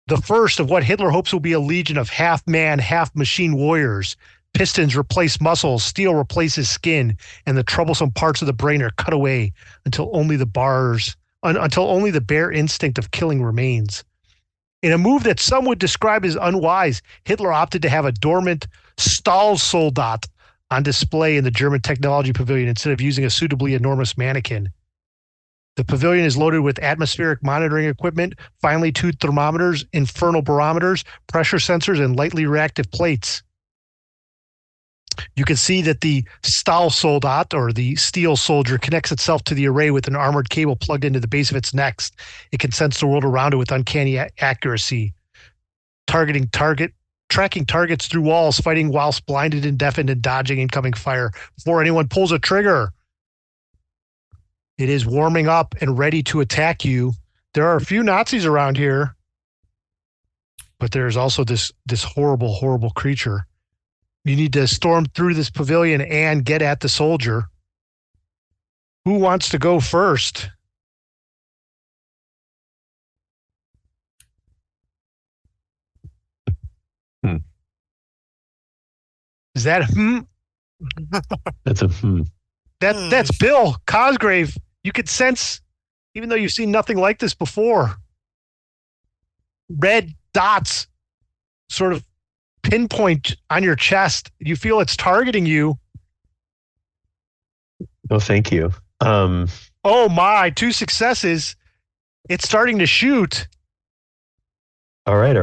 the first of what Hitler hopes will be a legion of half-man, half-machine warriors. Pistons replace muscles, steel replaces skin, and the troublesome parts of the brain are cut away until only the bare instinct of killing remains. In a move that some would describe as unwise, Hitler opted to have a dormant Stahlsoldat on display in the German Technology Pavilion instead of using a suitably enormous mannequin. The pavilion is loaded with atmospheric monitoring equipment, finely tuned thermometers, infernal barometers, pressure sensors, and lightly reactive plates. You can see that the Stahlsoldat, or the steel soldier, connects itself to the array with an armored cable plugged into the base of its neck. It can sense the world around it with uncanny accuracy. Tracking targets through walls, fighting whilst blinded and deafened, and dodging incoming fire before anyone pulls a trigger. It is warming up and ready to attack you. There are a few Nazis around here, but there's also this horrible creature. You need to storm through this pavilion and get at the soldier. Who wants to go first? Is that That's a That's Bill Cosgrave. You could sense, even though you've seen nothing like this before, red dots sort of pinpoint on your chest. You feel it's targeting you. Oh, thank you. Oh my, 2 successes. It's starting to shoot. All right.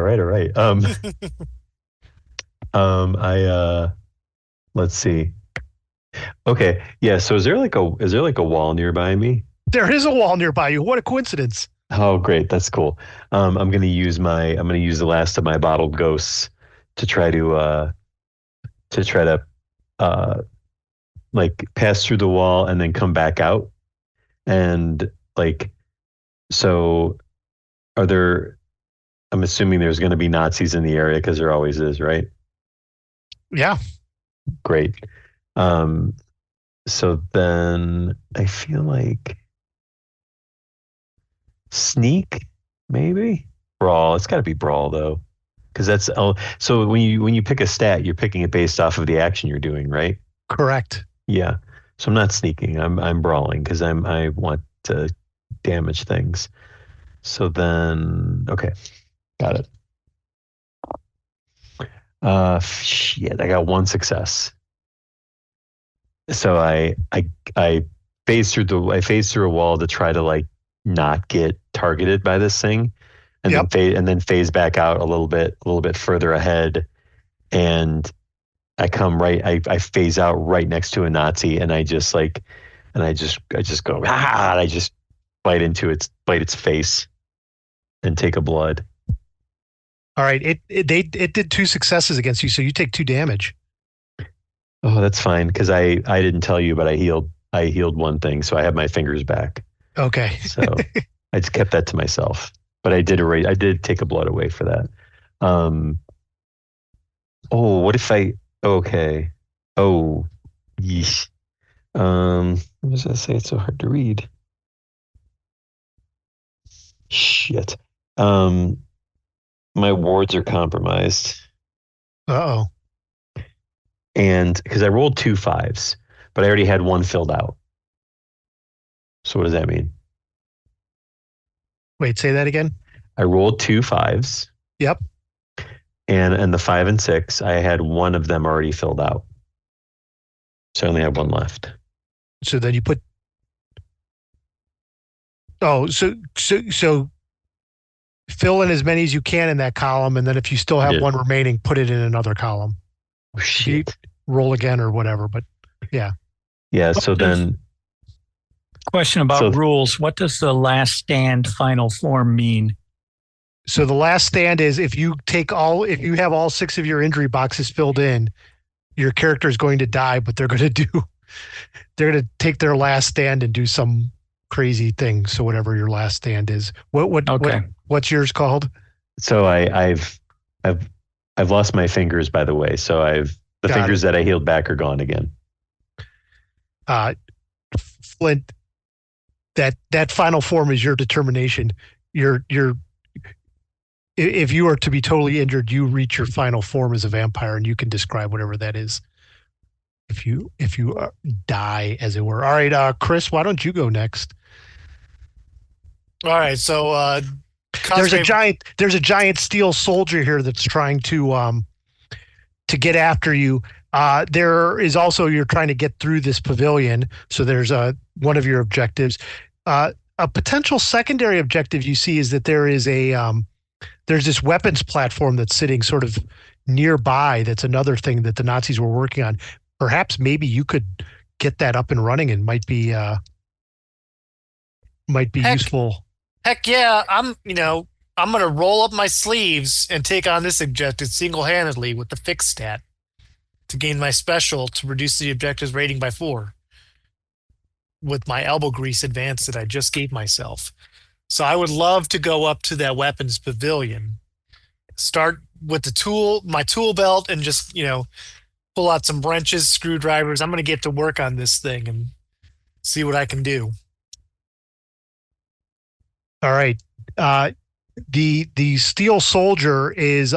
Let's see. Okay. Yeah. So is there like a wall nearby me? There is a wall nearby you. What a coincidence. Oh, great. That's cool. I'm going to use the last of my bottled ghosts to try to like pass through the wall and then come back out. And like, so I'm assuming there's going to be Nazis in the area because there always is, right? Yeah. Great. So then I feel like sneak, maybe brawl. It's got to be brawl though, because that's so when you pick a stat, you're picking it based off of the action you're doing, right? Correct. Yeah. So I'm not sneaking. I'm brawling because I want to damage things. So then, okay, got it. Shit, I got 1 success. So I phase through a wall to try to like not get targeted by this thing, and then phase back out a little bit further ahead, and I come right. I phase out right next to a Nazi, and I just go and I just bite its face, and take a blood. All right. It did 2 successes against you, so you take 2 damage. Oh, that's fine because I didn't tell you, but I healed 1 thing, so I have my fingers back. Okay. So I just kept that to myself, but I did take a blood away for that. Oh, what if I? Okay. Oh, yeesh. What does that say? It's so hard to read. Shit. My wards are compromised. Uh-oh. And because I rolled 2 5s, but I already had 1 filled out. So what does that mean? Wait, say that again. I rolled 2 5s. Yep. And the 5 and 6, I had 1 of them already filled out. So I only have 1 left. So then you put. Oh, so fill in as many as you can in that column, and then if you still have 1 remaining, put it in another column. Oh, shit. Roll again or whatever, but yeah. Yeah, so then... Question about rules. What does the last stand final form mean? So the last stand is if you have all 6 of your injury boxes filled in, your character is going to die, but they're going to take their last stand and do some crazy thing. So whatever your last stand is. What's yours called? So I've lost my fingers, by the way. So the fingers that I healed back are gone again. Flint, that final form is your determination. If you are to be totally injured, you reach your final form as a vampire, and you can describe whatever that is. If you die, as it were. All right, Chris, why don't you go next? All right, so there's a giant steel soldier here that's trying to get after you. There is also, you're trying to get through this pavilion, so there's one of your objectives. A potential secondary objective you see is that there's this weapons platform that's sitting sort of nearby. That's another thing that the Nazis were working on. Perhaps maybe you could get that up and running, and might be useful. Heck yeah, I'm going to roll up my sleeves and take on this objective single-handedly with the fixed stat to gain my special to reduce the objective's rating by 4 with my elbow grease advance that I just gave myself. So I would love to go up to that weapons pavilion, start with my tool belt, and just, pull out some wrenches, screwdrivers. I'm going to get to work on this thing and see what I can do. All right. The steel soldier is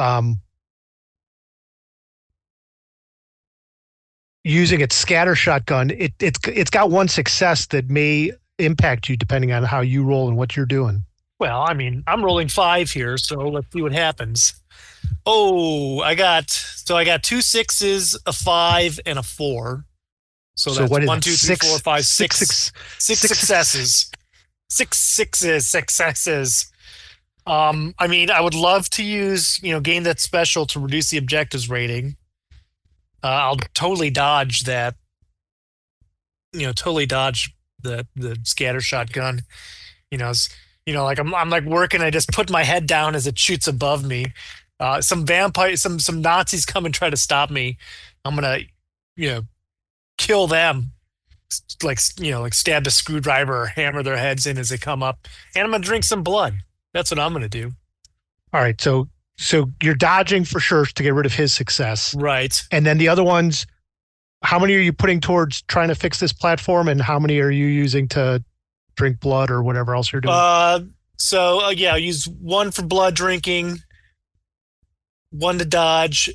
using its scatter shotgun. It's got one success that may impact you depending on how you roll and what you're doing. Well, I mean, I'm rolling 5 here, so let's see what happens. Oh, I got 2 6s, a 5, and a 4. So that's what is 1, 2, 3, 4, 5, 6 successes. 6 successes. I mean, I would love to use, gain that special to reduce the objectives rating. I'll totally dodge that. Totally dodge the scatter shotgun. Like I'm like working. I just put my head down as it shoots above me. Some Nazis come and try to stop me. I'm gonna, kill them. Like stab a screwdriver or hammer their heads in as they come up, and I'm gonna drink some blood. That's what I'm gonna do. All right, so you're dodging for sure to get rid of his success, right? And then the other ones, how many are you putting towards trying to fix this platform, and how many are you using to drink blood or whatever else you're doing? I'll use 1 for blood drinking, 1 to dodge.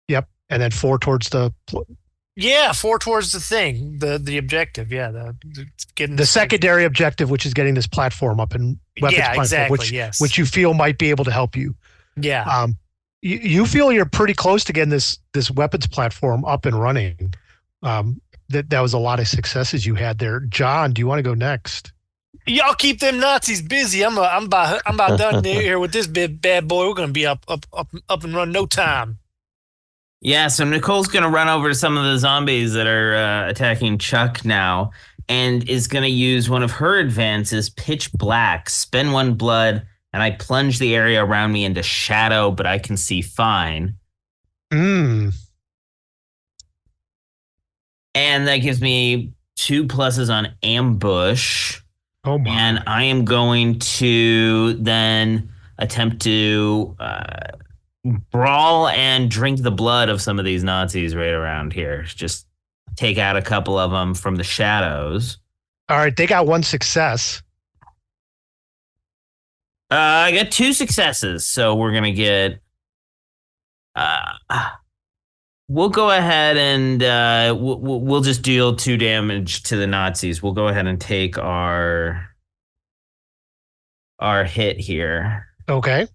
Yep, and then 4 towards the. 4 towards the thing, the objective. Yeah, getting the secondary objective, which is getting this platform up and weapons platform, exactly, which you feel might be able to help you. Yeah. You feel you're pretty close to getting this weapons platform up and running. That was a lot of successes you had there. John, do you want to go next? Y'all keep them Nazis busy. I'm about done here with this bad boy. We're gonna be up and run no time. Yeah, so Nicole's going to run over to some of the zombies that are attacking Chuck now and is going to use one of her advances, Pitch Black, spend 1 blood, and I plunge the area around me into shadow, but I can see fine. And that gives me 2 pluses on ambush. Oh my. And I am going to then attempt to brawl and drink the blood of some of these Nazis right around here. Just take out a couple of them from the shadows. All right, they got 1 success. I got 2 successes, so we're gonna get. We'll go ahead and we'll just deal 2 damage to the Nazis. We'll go ahead and take our hit here. Okay.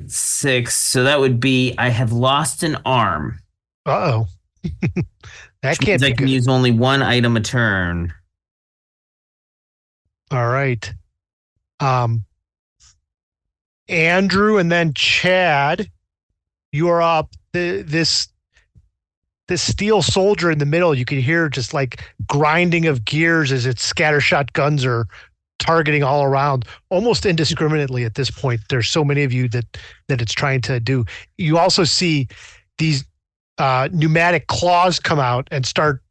6. So that would be I have lost an arm. Uh-oh. That can't be I can good. use only 1 item a turn. All right. Andrew and then Chad, you are up. This steel soldier in the middle, you can hear just like grinding of gears as its scattershot guns are targeting all around, almost indiscriminately at this point. There's so many of you that it's trying to do. You also see these pneumatic claws come out and start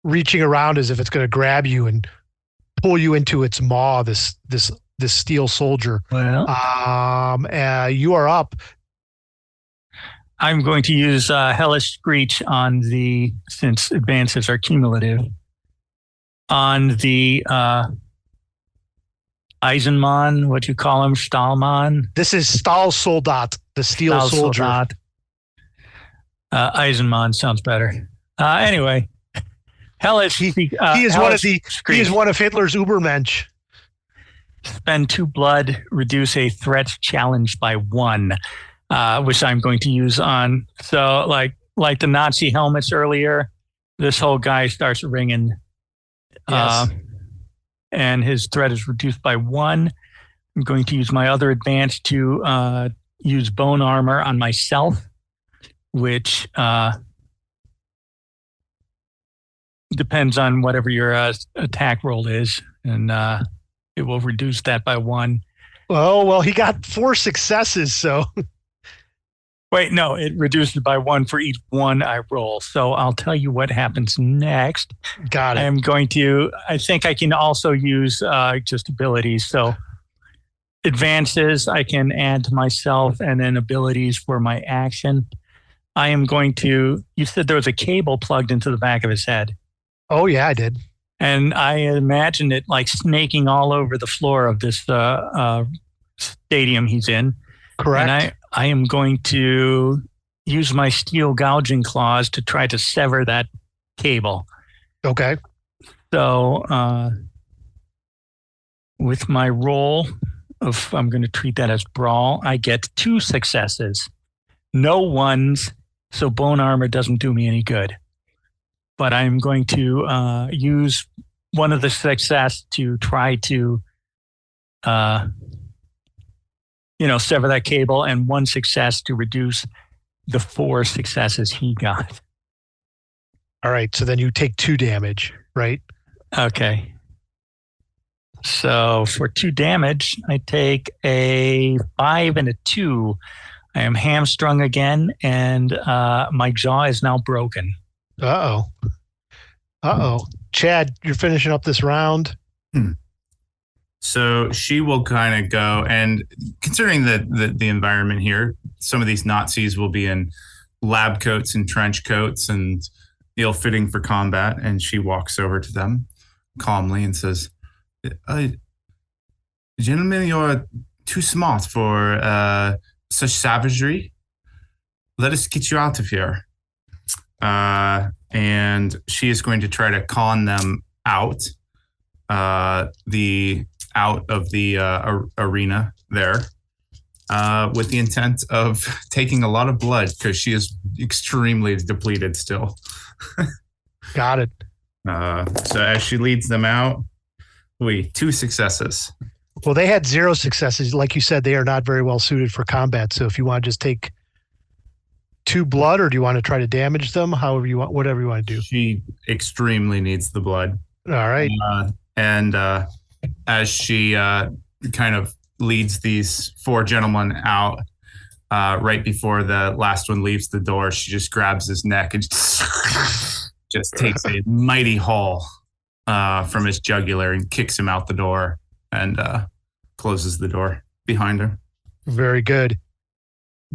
reaching around as if it's going to grab you and pull you into its maw. This steel soldier. Well, you are up. I'm going to use Hellish Screech since advances are cumulative, on the Eisenmann, what you call him, Stahlmann? This is Stahlsoldat, the steel soldier. Eisenmann sounds better. Anyway, Hellish. He is one of Hitler's Übermensch. Spend 2 blood, reduce a threat challenge by 1. Which I'm going to use on. So like the Nazi helmets earlier, this whole guy starts ringing. Yes. And his threat is reduced by 1. I'm going to use my other advance to use bone armor on myself, which depends on whatever your attack roll is. And it will reduce that by 1. Oh, well, he got 4 successes, so... Wait, no, it reduces by 1 for each 1 I roll. So I'll tell you what happens next. Got it. I think I can also use just abilities. So advances I can add to myself, and then abilities for my action. I am going to. You said there was a cable plugged into the back of his head. Oh yeah, I did. And I imagined it like snaking all over the floor of this stadium he's in. Correct. And I am going to use my steel gouging claws to try to sever that cable. Okay. So with my roll of, I'm going to treat that as brawl, I get 2 successes. No ones, so bone armor doesn't do me any good. But I'm going to use one of the success to try to, sever that cable, and 1 success to reduce the 4 successes he got. All right. So then you take 2 damage, right? Okay. So for 2 damage, I take a 5 and a 2. I am hamstrung again, and my jaw is now broken. Uh-oh. Chad, you're finishing up this round. So she will kind of go, and considering the environment here, some of these Nazis will be in lab coats and trench coats and ill-fitting for combat, and she walks over to them calmly and says, "Gentlemen, you're too smart for such savagery. Let us get you out of here." And she is going to try to con them out, of the arena there, with the intent of taking a lot of blood because she is extremely depleted still. Got it. So as she leads them out, 2 successes. Well, they had 0 successes. Like you said, they are not very well suited for combat. So if you want to just take 2 blood, or do you want to try to damage them? However you want, whatever you want to do. She extremely needs the blood. All right. And as she kind of leads these 4 gentlemen out, right before the last one leaves the door, she just grabs his neck and just takes a mighty haul from his jugular and kicks him out the door and closes the door behind her. Very good.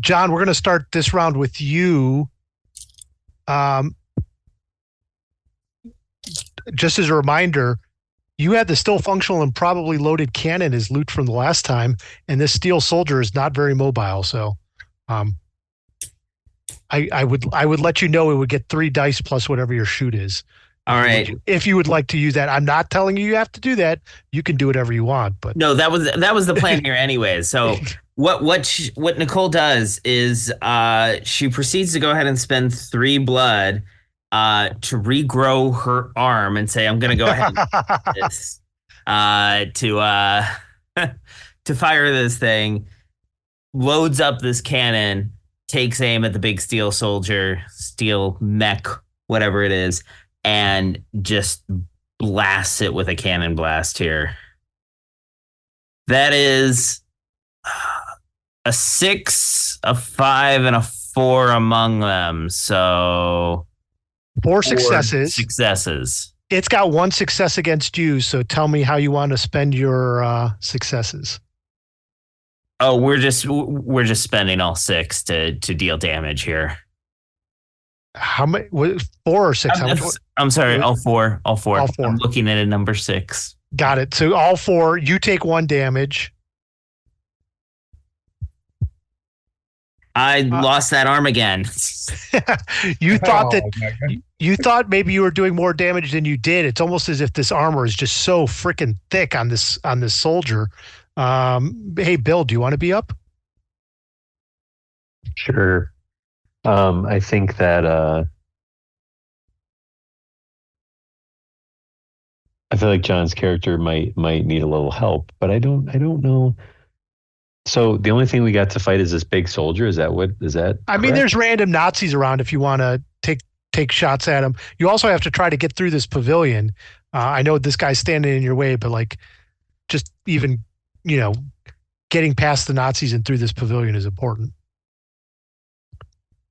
John, we're going to start this round with you. Just as a reminder, you had the still functional and probably loaded cannon as loot from the last time, and this steel soldier is not very mobile. So, I would let you know it would get 3 dice plus whatever your shoot is. All right. If you would like to use that, I'm not telling you have to do that. You can do whatever you want. But no, that was the plan here, anyways. So what Nicole does is she proceeds to go ahead and spend 3 blood to regrow her arm and say, "I'm going to go ahead and do this to fire this thing." Loads up this cannon, takes aim at the big steel soldier, steel mech, whatever it is, and just blasts it with a cannon blast here. That is a 6, a 5, and a 4 among them. So 4 successes. Successes. It's got 1 success against you. So tell me how you want to spend your successes. Oh, we're just spending all 6 to deal damage here. How many? 4 or 6? I'm sorry, all 4. All 4. All 4. I'm looking at a number 6. Got it. So all 4. You take 1 damage. I lost that arm again. You thought maybe you were doing more damage than you did. It's almost as if this armor is just so freaking thick on this soldier. Hey, Bill, do you want to be up? Sure. I think that I feel like John's character might need a little help, but I don't know. So the only thing we got to fight is this big soldier. Is that what? Is that? I mean, there's random Nazis around if you want to take shots at them. You also have to try to get through this pavilion. I know this guy's standing in your way, but like, just even getting past the Nazis and through this pavilion is important.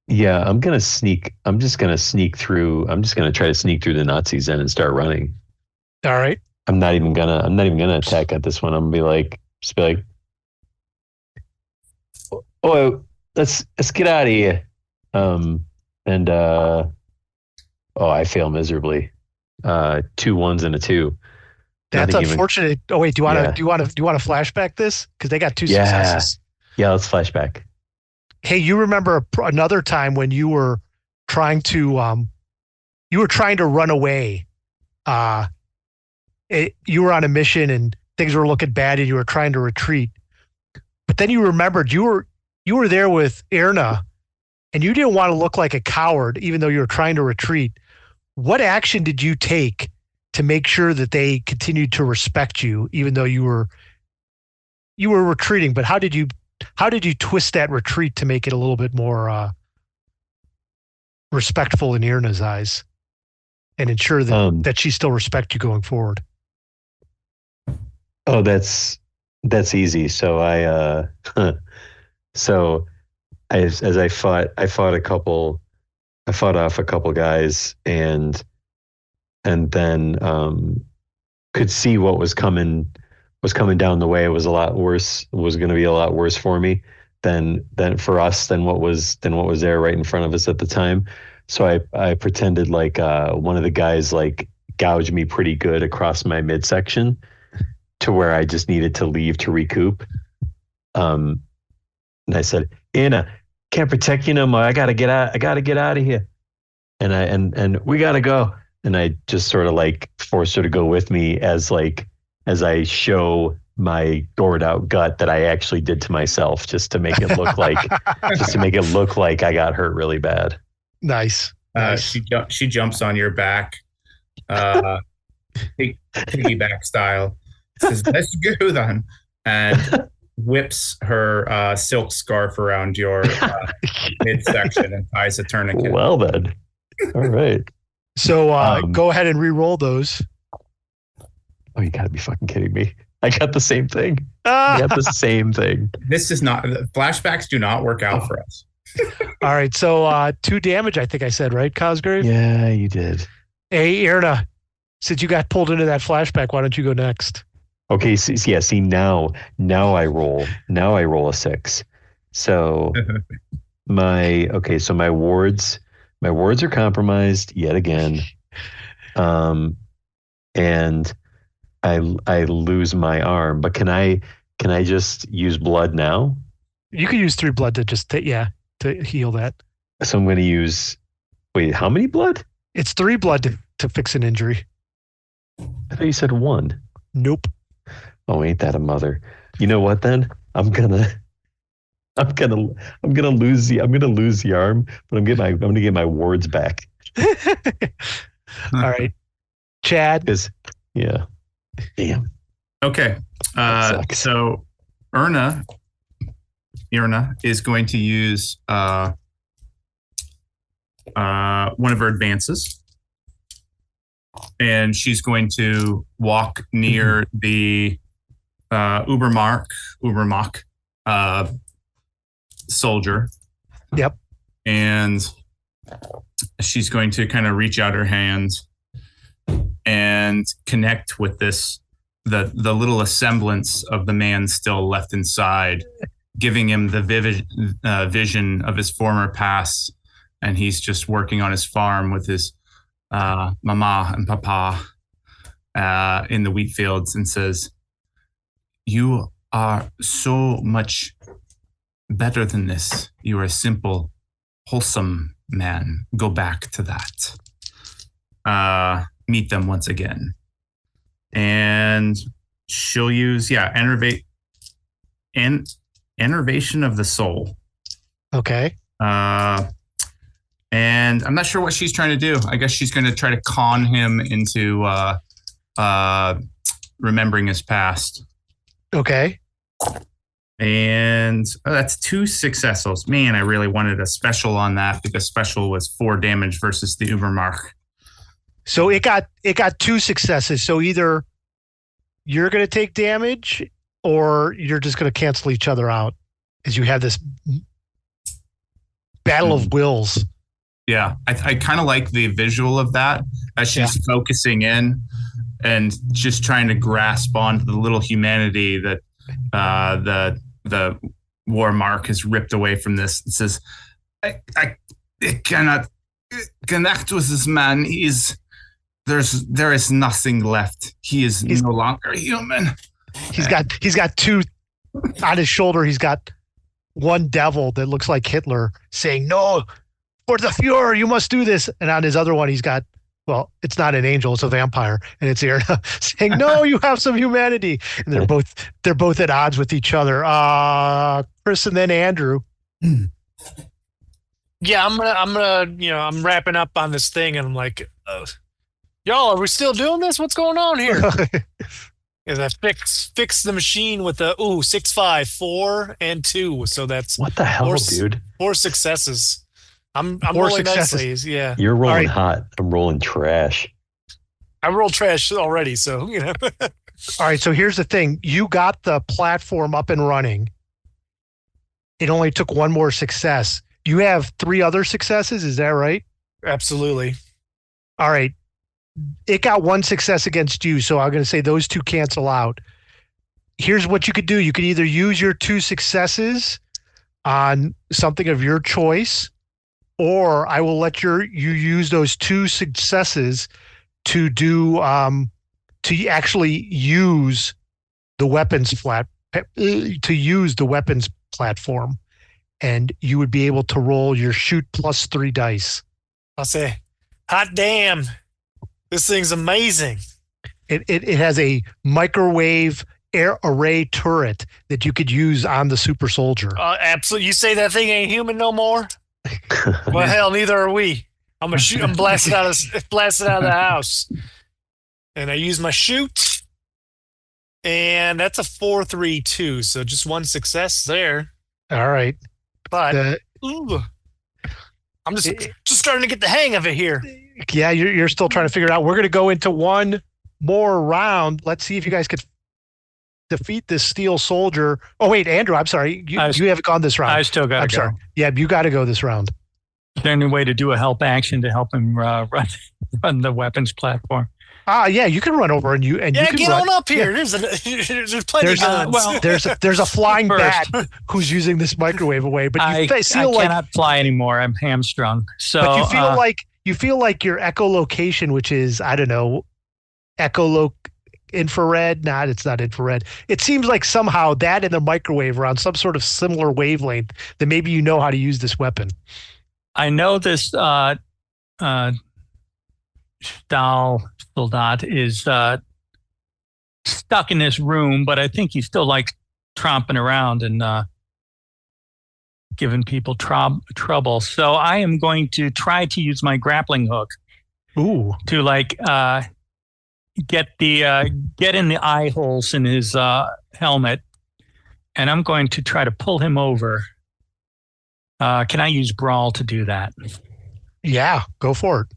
Yeah, I'm just gonna sneak through. I'm just gonna try to sneak through the Nazis then and start running. All right. I'm not even gonna attack at this one. I'm gonna just be like, oh, let's get out of here. And I fail miserably. 2 1s and a 2. That's Nothing unfortunate. Oh wait, do you want Yeah. to flashback this? Because they got 2 Yeah. successes. Yeah, let's flashback. Hey, you remember another time when you were trying to run away? You were on a mission and things were looking bad, and you were trying to retreat. But then you remembered you were there with Erna, and you didn't want to look like a coward, even though you were trying to retreat. What action did you take to make sure that they continued to respect you, even though you were retreating? But how did you twist that retreat to make it a little bit more respectful in Erna's eyes, and ensure that she still respects you going forward? Oh, that's easy. So as I fought off a couple guys and then could see what was coming down the way. It was a lot worse. Was going to be a lot worse for me than for us than what was there right in front of us at the time. So I pretended like one of the guys like gouged me pretty good across my midsection to where I just needed to leave to recoup. And I said, Anna, can't protect you no more. I gotta get out of here. And we gotta go. And I just sort of like forced her to go with me as I show my gored out gut that I actually did to myself, just to make it look like I got hurt really bad. Nice. She jumps on your back, piggyback style. Says, "Let's go then," and whips her silk scarf around your midsection and ties a tourniquet. Well then, all right. So go ahead and re-roll those. Oh, you gotta be fucking kidding me! I got the same thing. I got the same thing. This is not flashbacks. Do not work out for us. All right, so 2 damage. I think I said right, Cosgrave. Yeah, you did. Hey, Erna, since you got pulled into that flashback, why don't you go next? Okay, see now I roll a 6. So my wards are compromised yet again. And I lose my arm, but can I just use blood now? You can use 3 blood to heal that. So I'm going to use how many blood? It's 3 blood to fix an injury. I thought you said 1. Nope. Oh, ain't that a mother? You know what then? I'm gonna lose the arm, but I'm gonna get my wards back. All right. Chad. Yeah. Damn. Okay. So Erna is going to use one of her advances. And she's going to walk near the Ubermach soldier. Yep. And she's going to kind of reach out her hand and connect with the little semblance of the man still left inside, giving him the vivid vision of his former past. And he's just working on his farm with his mama and papa in the wheat fields, and says, "You are so much better than this. You are a simple, wholesome man. Go back to that. Meet them once again." And she'll use, enervation of the soul. Okay. And I'm not sure what she's trying to do. I guess she's going to try to con him into remembering his past. Okay. And that's 2 successes. Man, I really wanted a special on that because special was 4 damage versus the Ubermark. So it got 2 successes. So either you're going to take damage or you're just going to cancel each other out as you have this battle of wills. Yeah, I kind of like the visual of that as she's focusing in and just trying to grasp onto the little humanity that the war mark has ripped away from this. It says, I It cannot connect with this man. There is nothing left. He's no longer human. He's got two on his shoulder. He's got one devil that looks like Hitler saying, "No, for the Fuhrer, you must do this." And on his other one, he's got, well, it's not an angel, it's a vampire, and it's Erna saying, "No, you have some humanity." And they're both at odds with each other. Chris and then Andrew. Yeah, I'm gonna, I'm wrapping up on this thing, and I'm like, y'all, are we still doing this? What's going on here? Is I fix the machine with the 6, 5, 4, and 2. So that's what the hell, dude? 4 successes. I'm Four rolling successes. nicely. Yeah, You're rolling right. hot. I'm rolling trash. I rolled trash already, so All right, so here's the thing. You got the platform up and running. It only took one more success. You have 3 other successes, is that right? Absolutely. All right. It got 1 success against you, so I'm going to say those 2 cancel out. Here's what you could do. You could either use your 2 successes on something of your choice, or I will let you use those 2 successes to do to actually use the weapons platform, and you would be able to roll your shoot plus 3 dice. I'll say, hot damn, this thing's amazing. It has a microwave air array turret that you could use on the super soldier. Absolutely. You say that thing ain't human no more? Well, hell, neither are we. I'm blasted out of the house, and I use my shoot, and that's a 4, 3, 2. So just 1 success there. All right, but I'm just starting to get the hang of it here. Yeah, you're still trying to figure it out. We're going to go into one more round. Let's see if you guys could defeat this steel soldier. Oh wait, Andrew, I'm sorry, you haven't gone this round. I still got to go. Sorry. Yeah, you got to go this round. Is there any way to do a help action to help him run the weapons platform? Yeah, you can run over and you can get run. on up here. Yeah. There's plenty of guns. There's a flying bat who's using this microwave away, but I cannot fly anymore. I'm hamstrung. So but you feel like your echolocation, which is, I don't know, infrared. It's not infrared. It seems like somehow that and the microwave are on some sort of similar wavelength that maybe you know how to use this weapon. I know this Soldat is stuck in this room, but I think he still likes tromping around and giving people trouble. So I am going to try to use my grappling hook to get in the eye holes in his helmet, and I'm going to try to pull him over. Can I use Brawl to do that? Yeah, go for it.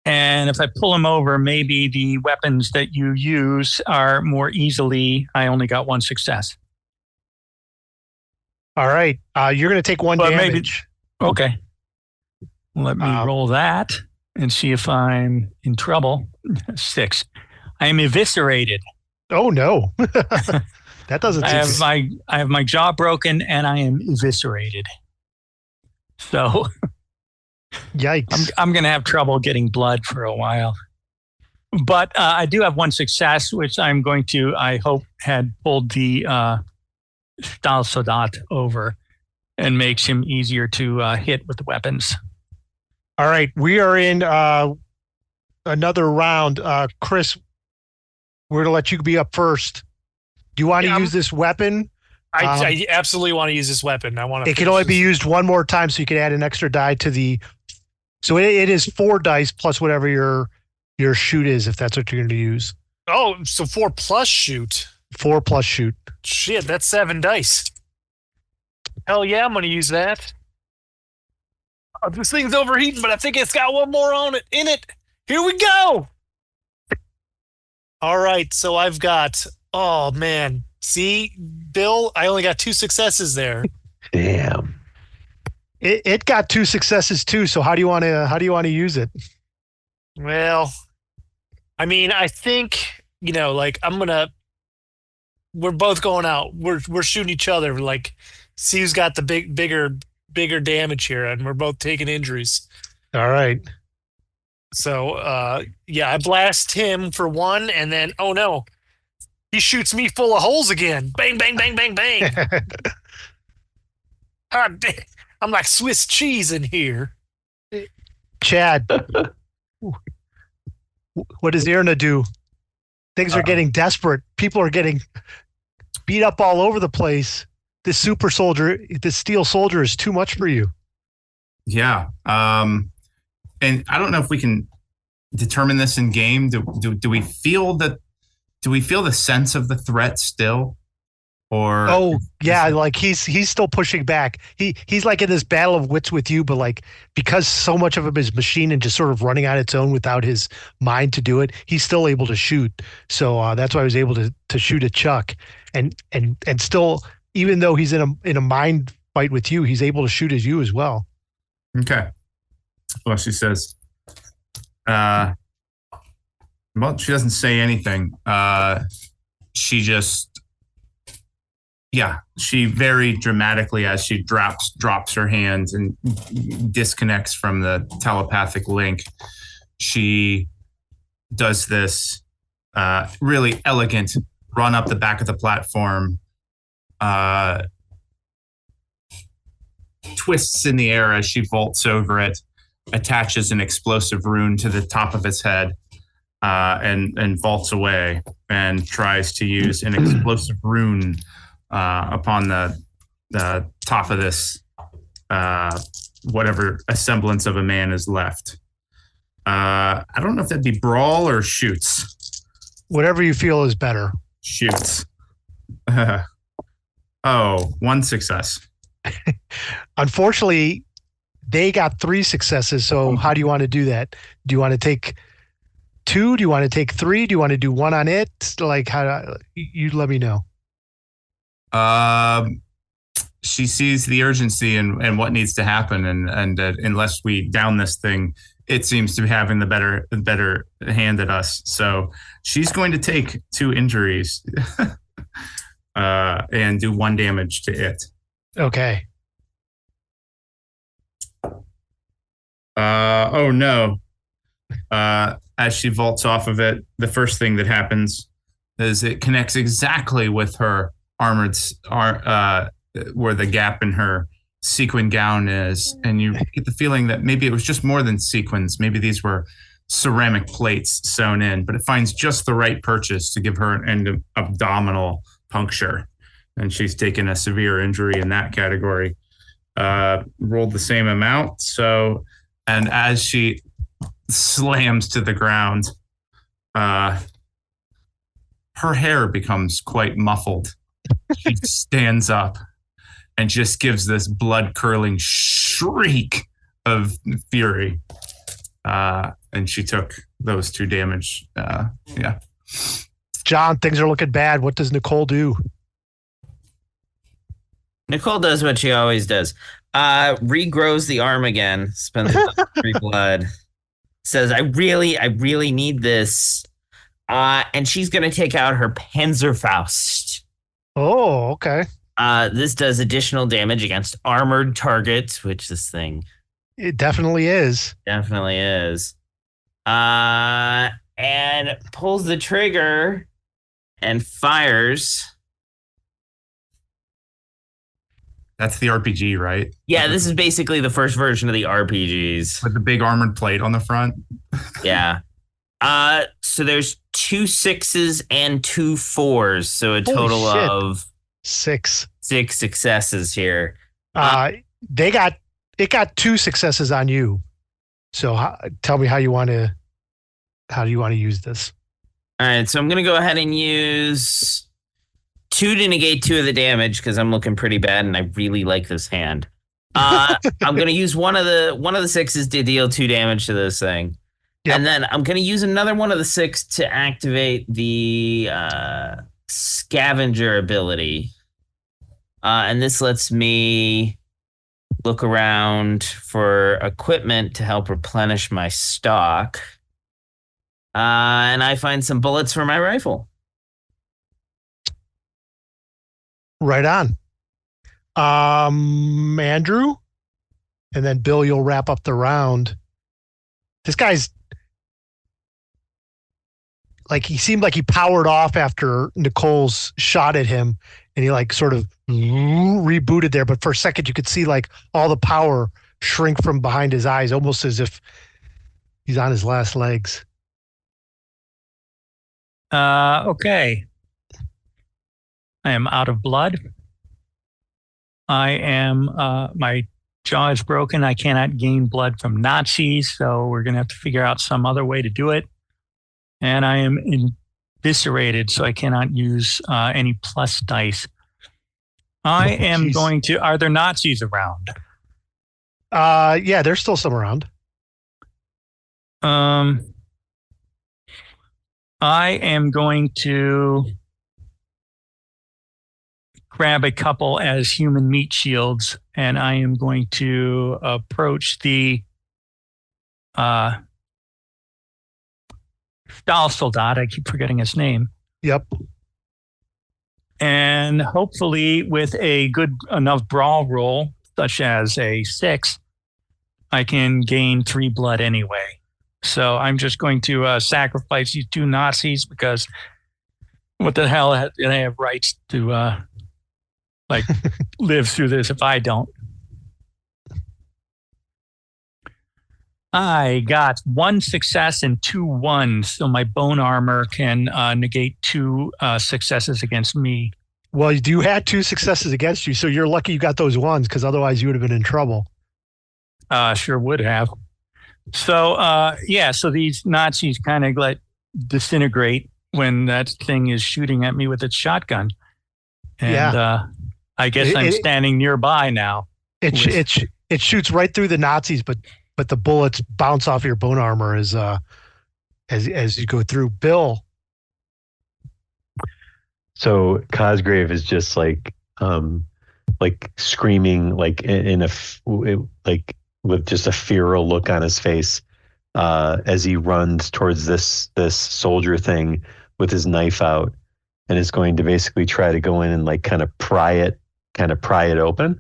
And if I pull him over, maybe the weapons that you use are more easily. I only got 1 success. All right. You're going to take 1 damage. Okay. Let me roll that and see if I'm in trouble. 6. I am eviscerated. Oh no. That doesn't. I have my jaw broken and I am eviscerated. So yikes. I'm going to have trouble getting blood for a while. But I do have 1 success, which I'm going to, I hope, had pulled the Soldat over and makes him easier to hit with the weapons. All right. We are in another round. Chris, we're going to let you be up first. Do you want to use this weapon? I absolutely want to use this weapon. I want to. It can only be used 1 more time, so you can add an extra die to the. So it is 4 dice plus whatever your shoot is, if that's what you're going to use. Oh, so 4 plus shoot. 4 plus shoot. Shit, that's 7 dice. Hell yeah, I'm going to use that. Oh, this thing's overheating, but I think it's got 1 more in it. Here we go. All right, so I've got. Oh man, see, Bill, I only got 2 successes there. Damn. It got 2 successes too. So how do you want to use it? Well, I mean, I think I'm gonna. we're both going out. We're shooting each other. Like, see who's got the bigger damage here, and we're both taking injuries. All right. So, yeah, I blast him for one, and then oh no, he shoots me full of holes again. Bang, bang, bang, bang, bang. I'm like Swiss cheese in here. Chad, what does Irna do? Things are getting desperate. People are getting beat up all over the place. This steel soldier is too much for you. Yeah. And I don't know if we can determine this in game. Do we feel the sense of the threat still? Or like he's still pushing back. He's like in this battle of wits with you, but like because so much of him is machine and just sort of running on its own without his mind to do it, he's still able to shoot. So that's why I was able to shoot at Chuck, and still, even though he's in a mind fight with you, he's able to shoot at you as well. Okay. Well, she says, well, she doesn't say anything. She just. Yeah, she very dramatically, as she drops her hands and disconnects from the telepathic link, she does this really elegant run up the back of the platform, twists in the air as she vaults over it, attaches an explosive rune to the top of its head, and vaults away and tries to use an explosive rune upon the top of this, whatever a semblance of a man is left. I don't know if that'd be brawl or shoots. Whatever you feel is better. Shoots. One success. Unfortunately, they got 3 successes. So how do you want to do that? Do you want to take 2? Do you want to take 3? Do you want to do 1 on it? Like, you let me know. She sees the urgency and what needs to happen, and unless we down this thing, it seems to be having the better hand at us. So she's going to take 2 injuries, and do 1 damage to it. Okay. Oh no! As she vaults off of it, the first thing that happens is it connects exactly with her where the gap in her sequin gown is, and you get the feeling that maybe it was just more than sequins. Maybe these were ceramic plates sewn in, but it finds just the right purchase to give her an abdominal puncture, and she's taken a severe injury in that category. Rolled the same amount, so, and as she slams to the ground, her hair becomes quite muffled. She stands up and just gives this blood-curdling shriek of fury. And she took those 2 damage. Yeah. John, things are looking bad. What does Nicole do? Nicole does what she always does. Regrows the arm again. Spends 3 blood. Says, I really need this. And she's going to take out her Panzerfaust. Oh, okay. This does additional damage against armored targets, which this thing... It definitely is. Definitely is. And pulls the trigger and fires. That's the RPG, right? Yeah, this is basically the first version of the RPGs. With the big armored plate on the front. Yeah. So there's 2 6s and 2 4s, so a total of 6 successes here. It got 2 successes on you. So tell me how do you want to use this? All right, so I'm gonna go ahead and use 2 to negate 2 of the damage because I'm looking pretty bad and I really like this hand. I'm gonna use one of the 6s to deal 2 damage to this thing. Yep. And then I'm going to use another one of the 6 to activate the scavenger ability. And this lets me look around for equipment to help replenish my stock. And I find some bullets for my rifle. Right on. Andrew, and then Bill, you'll wrap up the round. This guy's like, he seemed like he powered off after Nicole's shot at him, and he like sort of rebooted there. But for a second, you could see like all the power shrink from behind his eyes, almost as if he's on his last legs. Okay. I am out of blood. I am, my jaw is broken. I cannot gain blood from Nazis, so we're going to have to figure out some other way to do it. And I am eviscerated, so I cannot use any plus dice. I am going to, are there Nazis around? Yeah, there's still some around. I am going to grab a couple as human meat shields, and I am going to approach the Stahlsoldat. I keep forgetting his name. Yep. And hopefully with a good enough brawl roll, such as a 6, I can gain 3 blood anyway. So I'm just going to sacrifice these 2 Nazis, because what the hell, do they have rights to like live through this if I don't? I got 1 success and 2 1s, so my bone armor can negate 2 successes against me. Well, you had 2 successes against you, so you're lucky you got those 1s, because otherwise you would have been in trouble. Sure would have. So, so these Nazis kind of like disintegrate when that thing is shooting at me with its shotgun. And I guess I'm standing nearby now. It shoots right through the Nazis, but the bullets bounce off your bone armor as you go through. Bill. So Cosgrave is just like screaming, like with just a feral look on his face, as he runs towards this soldier thing with his knife out, and is going to basically try to go in and like kind of pry it open.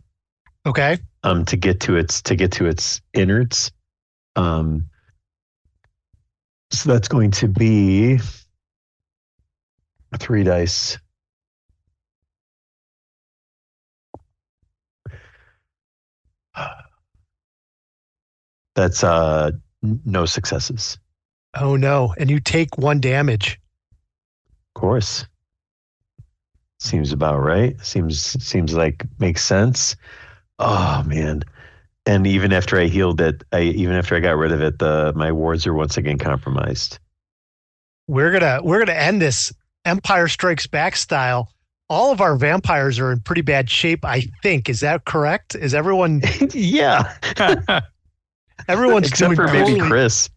Okay. To get to its innards. So that's going to be 3 dice. That's no successes. Oh no. And you take 1 damage. Of course. Seems about right. Seems like makes sense. Oh man. And even after I healed it, even after I got rid of it, my wards are once again compromised. We're gonna end this Empire Strikes Back style. All of our vampires are in pretty bad shape, I think. Is that correct? Is everyone? Yeah. Everyone's except doing for maybe Chris.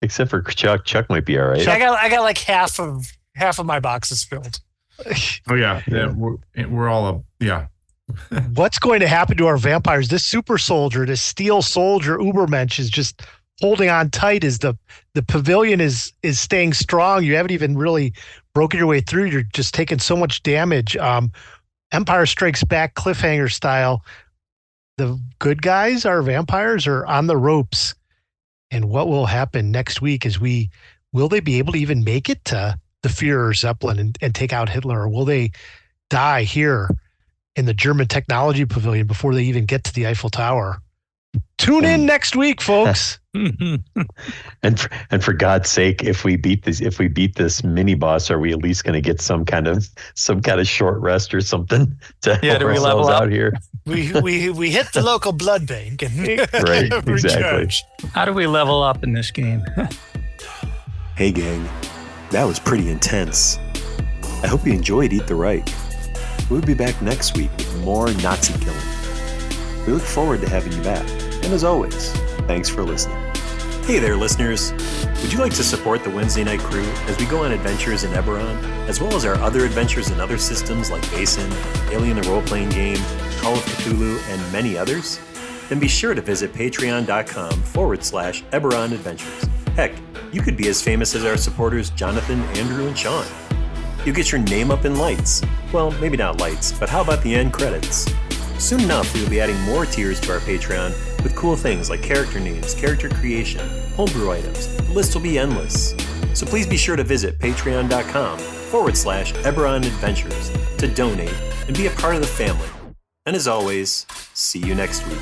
Except for Chuck. Chuck might be all right. I got like half of my boxes filled. Oh yeah, we're all yeah. What's going to happen to our vampires? This super soldier, this steel soldier Ubermensch is just holding on tight as the pavilion is staying strong. You haven't even really broken your way through. You're just taking so much damage. Empire Strikes Back cliffhanger style. The good guys, our vampires, are on the ropes. And what will happen next week is will they be able to even make it to the Führer Zeppelin and take out Hitler? Or will they die here in the German Technology Pavilion before they even get to the Eiffel Tower? Tune in next week, folks. And for God's sake, if we beat this mini boss, are we at least going to get some kind of short rest or something to help ourselves out here? We hit the local blood bank and right, exactly. How do we level up in this game? Hey gang, that was pretty intense. I hope you enjoyed Eat the Reich. We'll be back next week with more Nazi killing. We look forward to having you back. And as always, thanks for listening. Hey there, listeners. Would you like to support the Wednesday Night Crew as we go on adventures in Eberron, as well as our other adventures in other systems like Basin, Alien the Role-Playing Game, Call of Cthulhu, and many others? Then be sure to visit patreon.com/Eberron Adventures. Heck, you could be as famous as our supporters Jonathan, Andrew, and Sean. You'll get your name up in lights. Well, maybe not lights, but how about the end credits? Soon enough, we will be adding more tiers to our Patreon with cool things like character names, character creation, homebrew items. The list will be endless. So please be sure to visit patreon.com/Eberron Adventures to donate and be a part of the family. And as always, see you next week.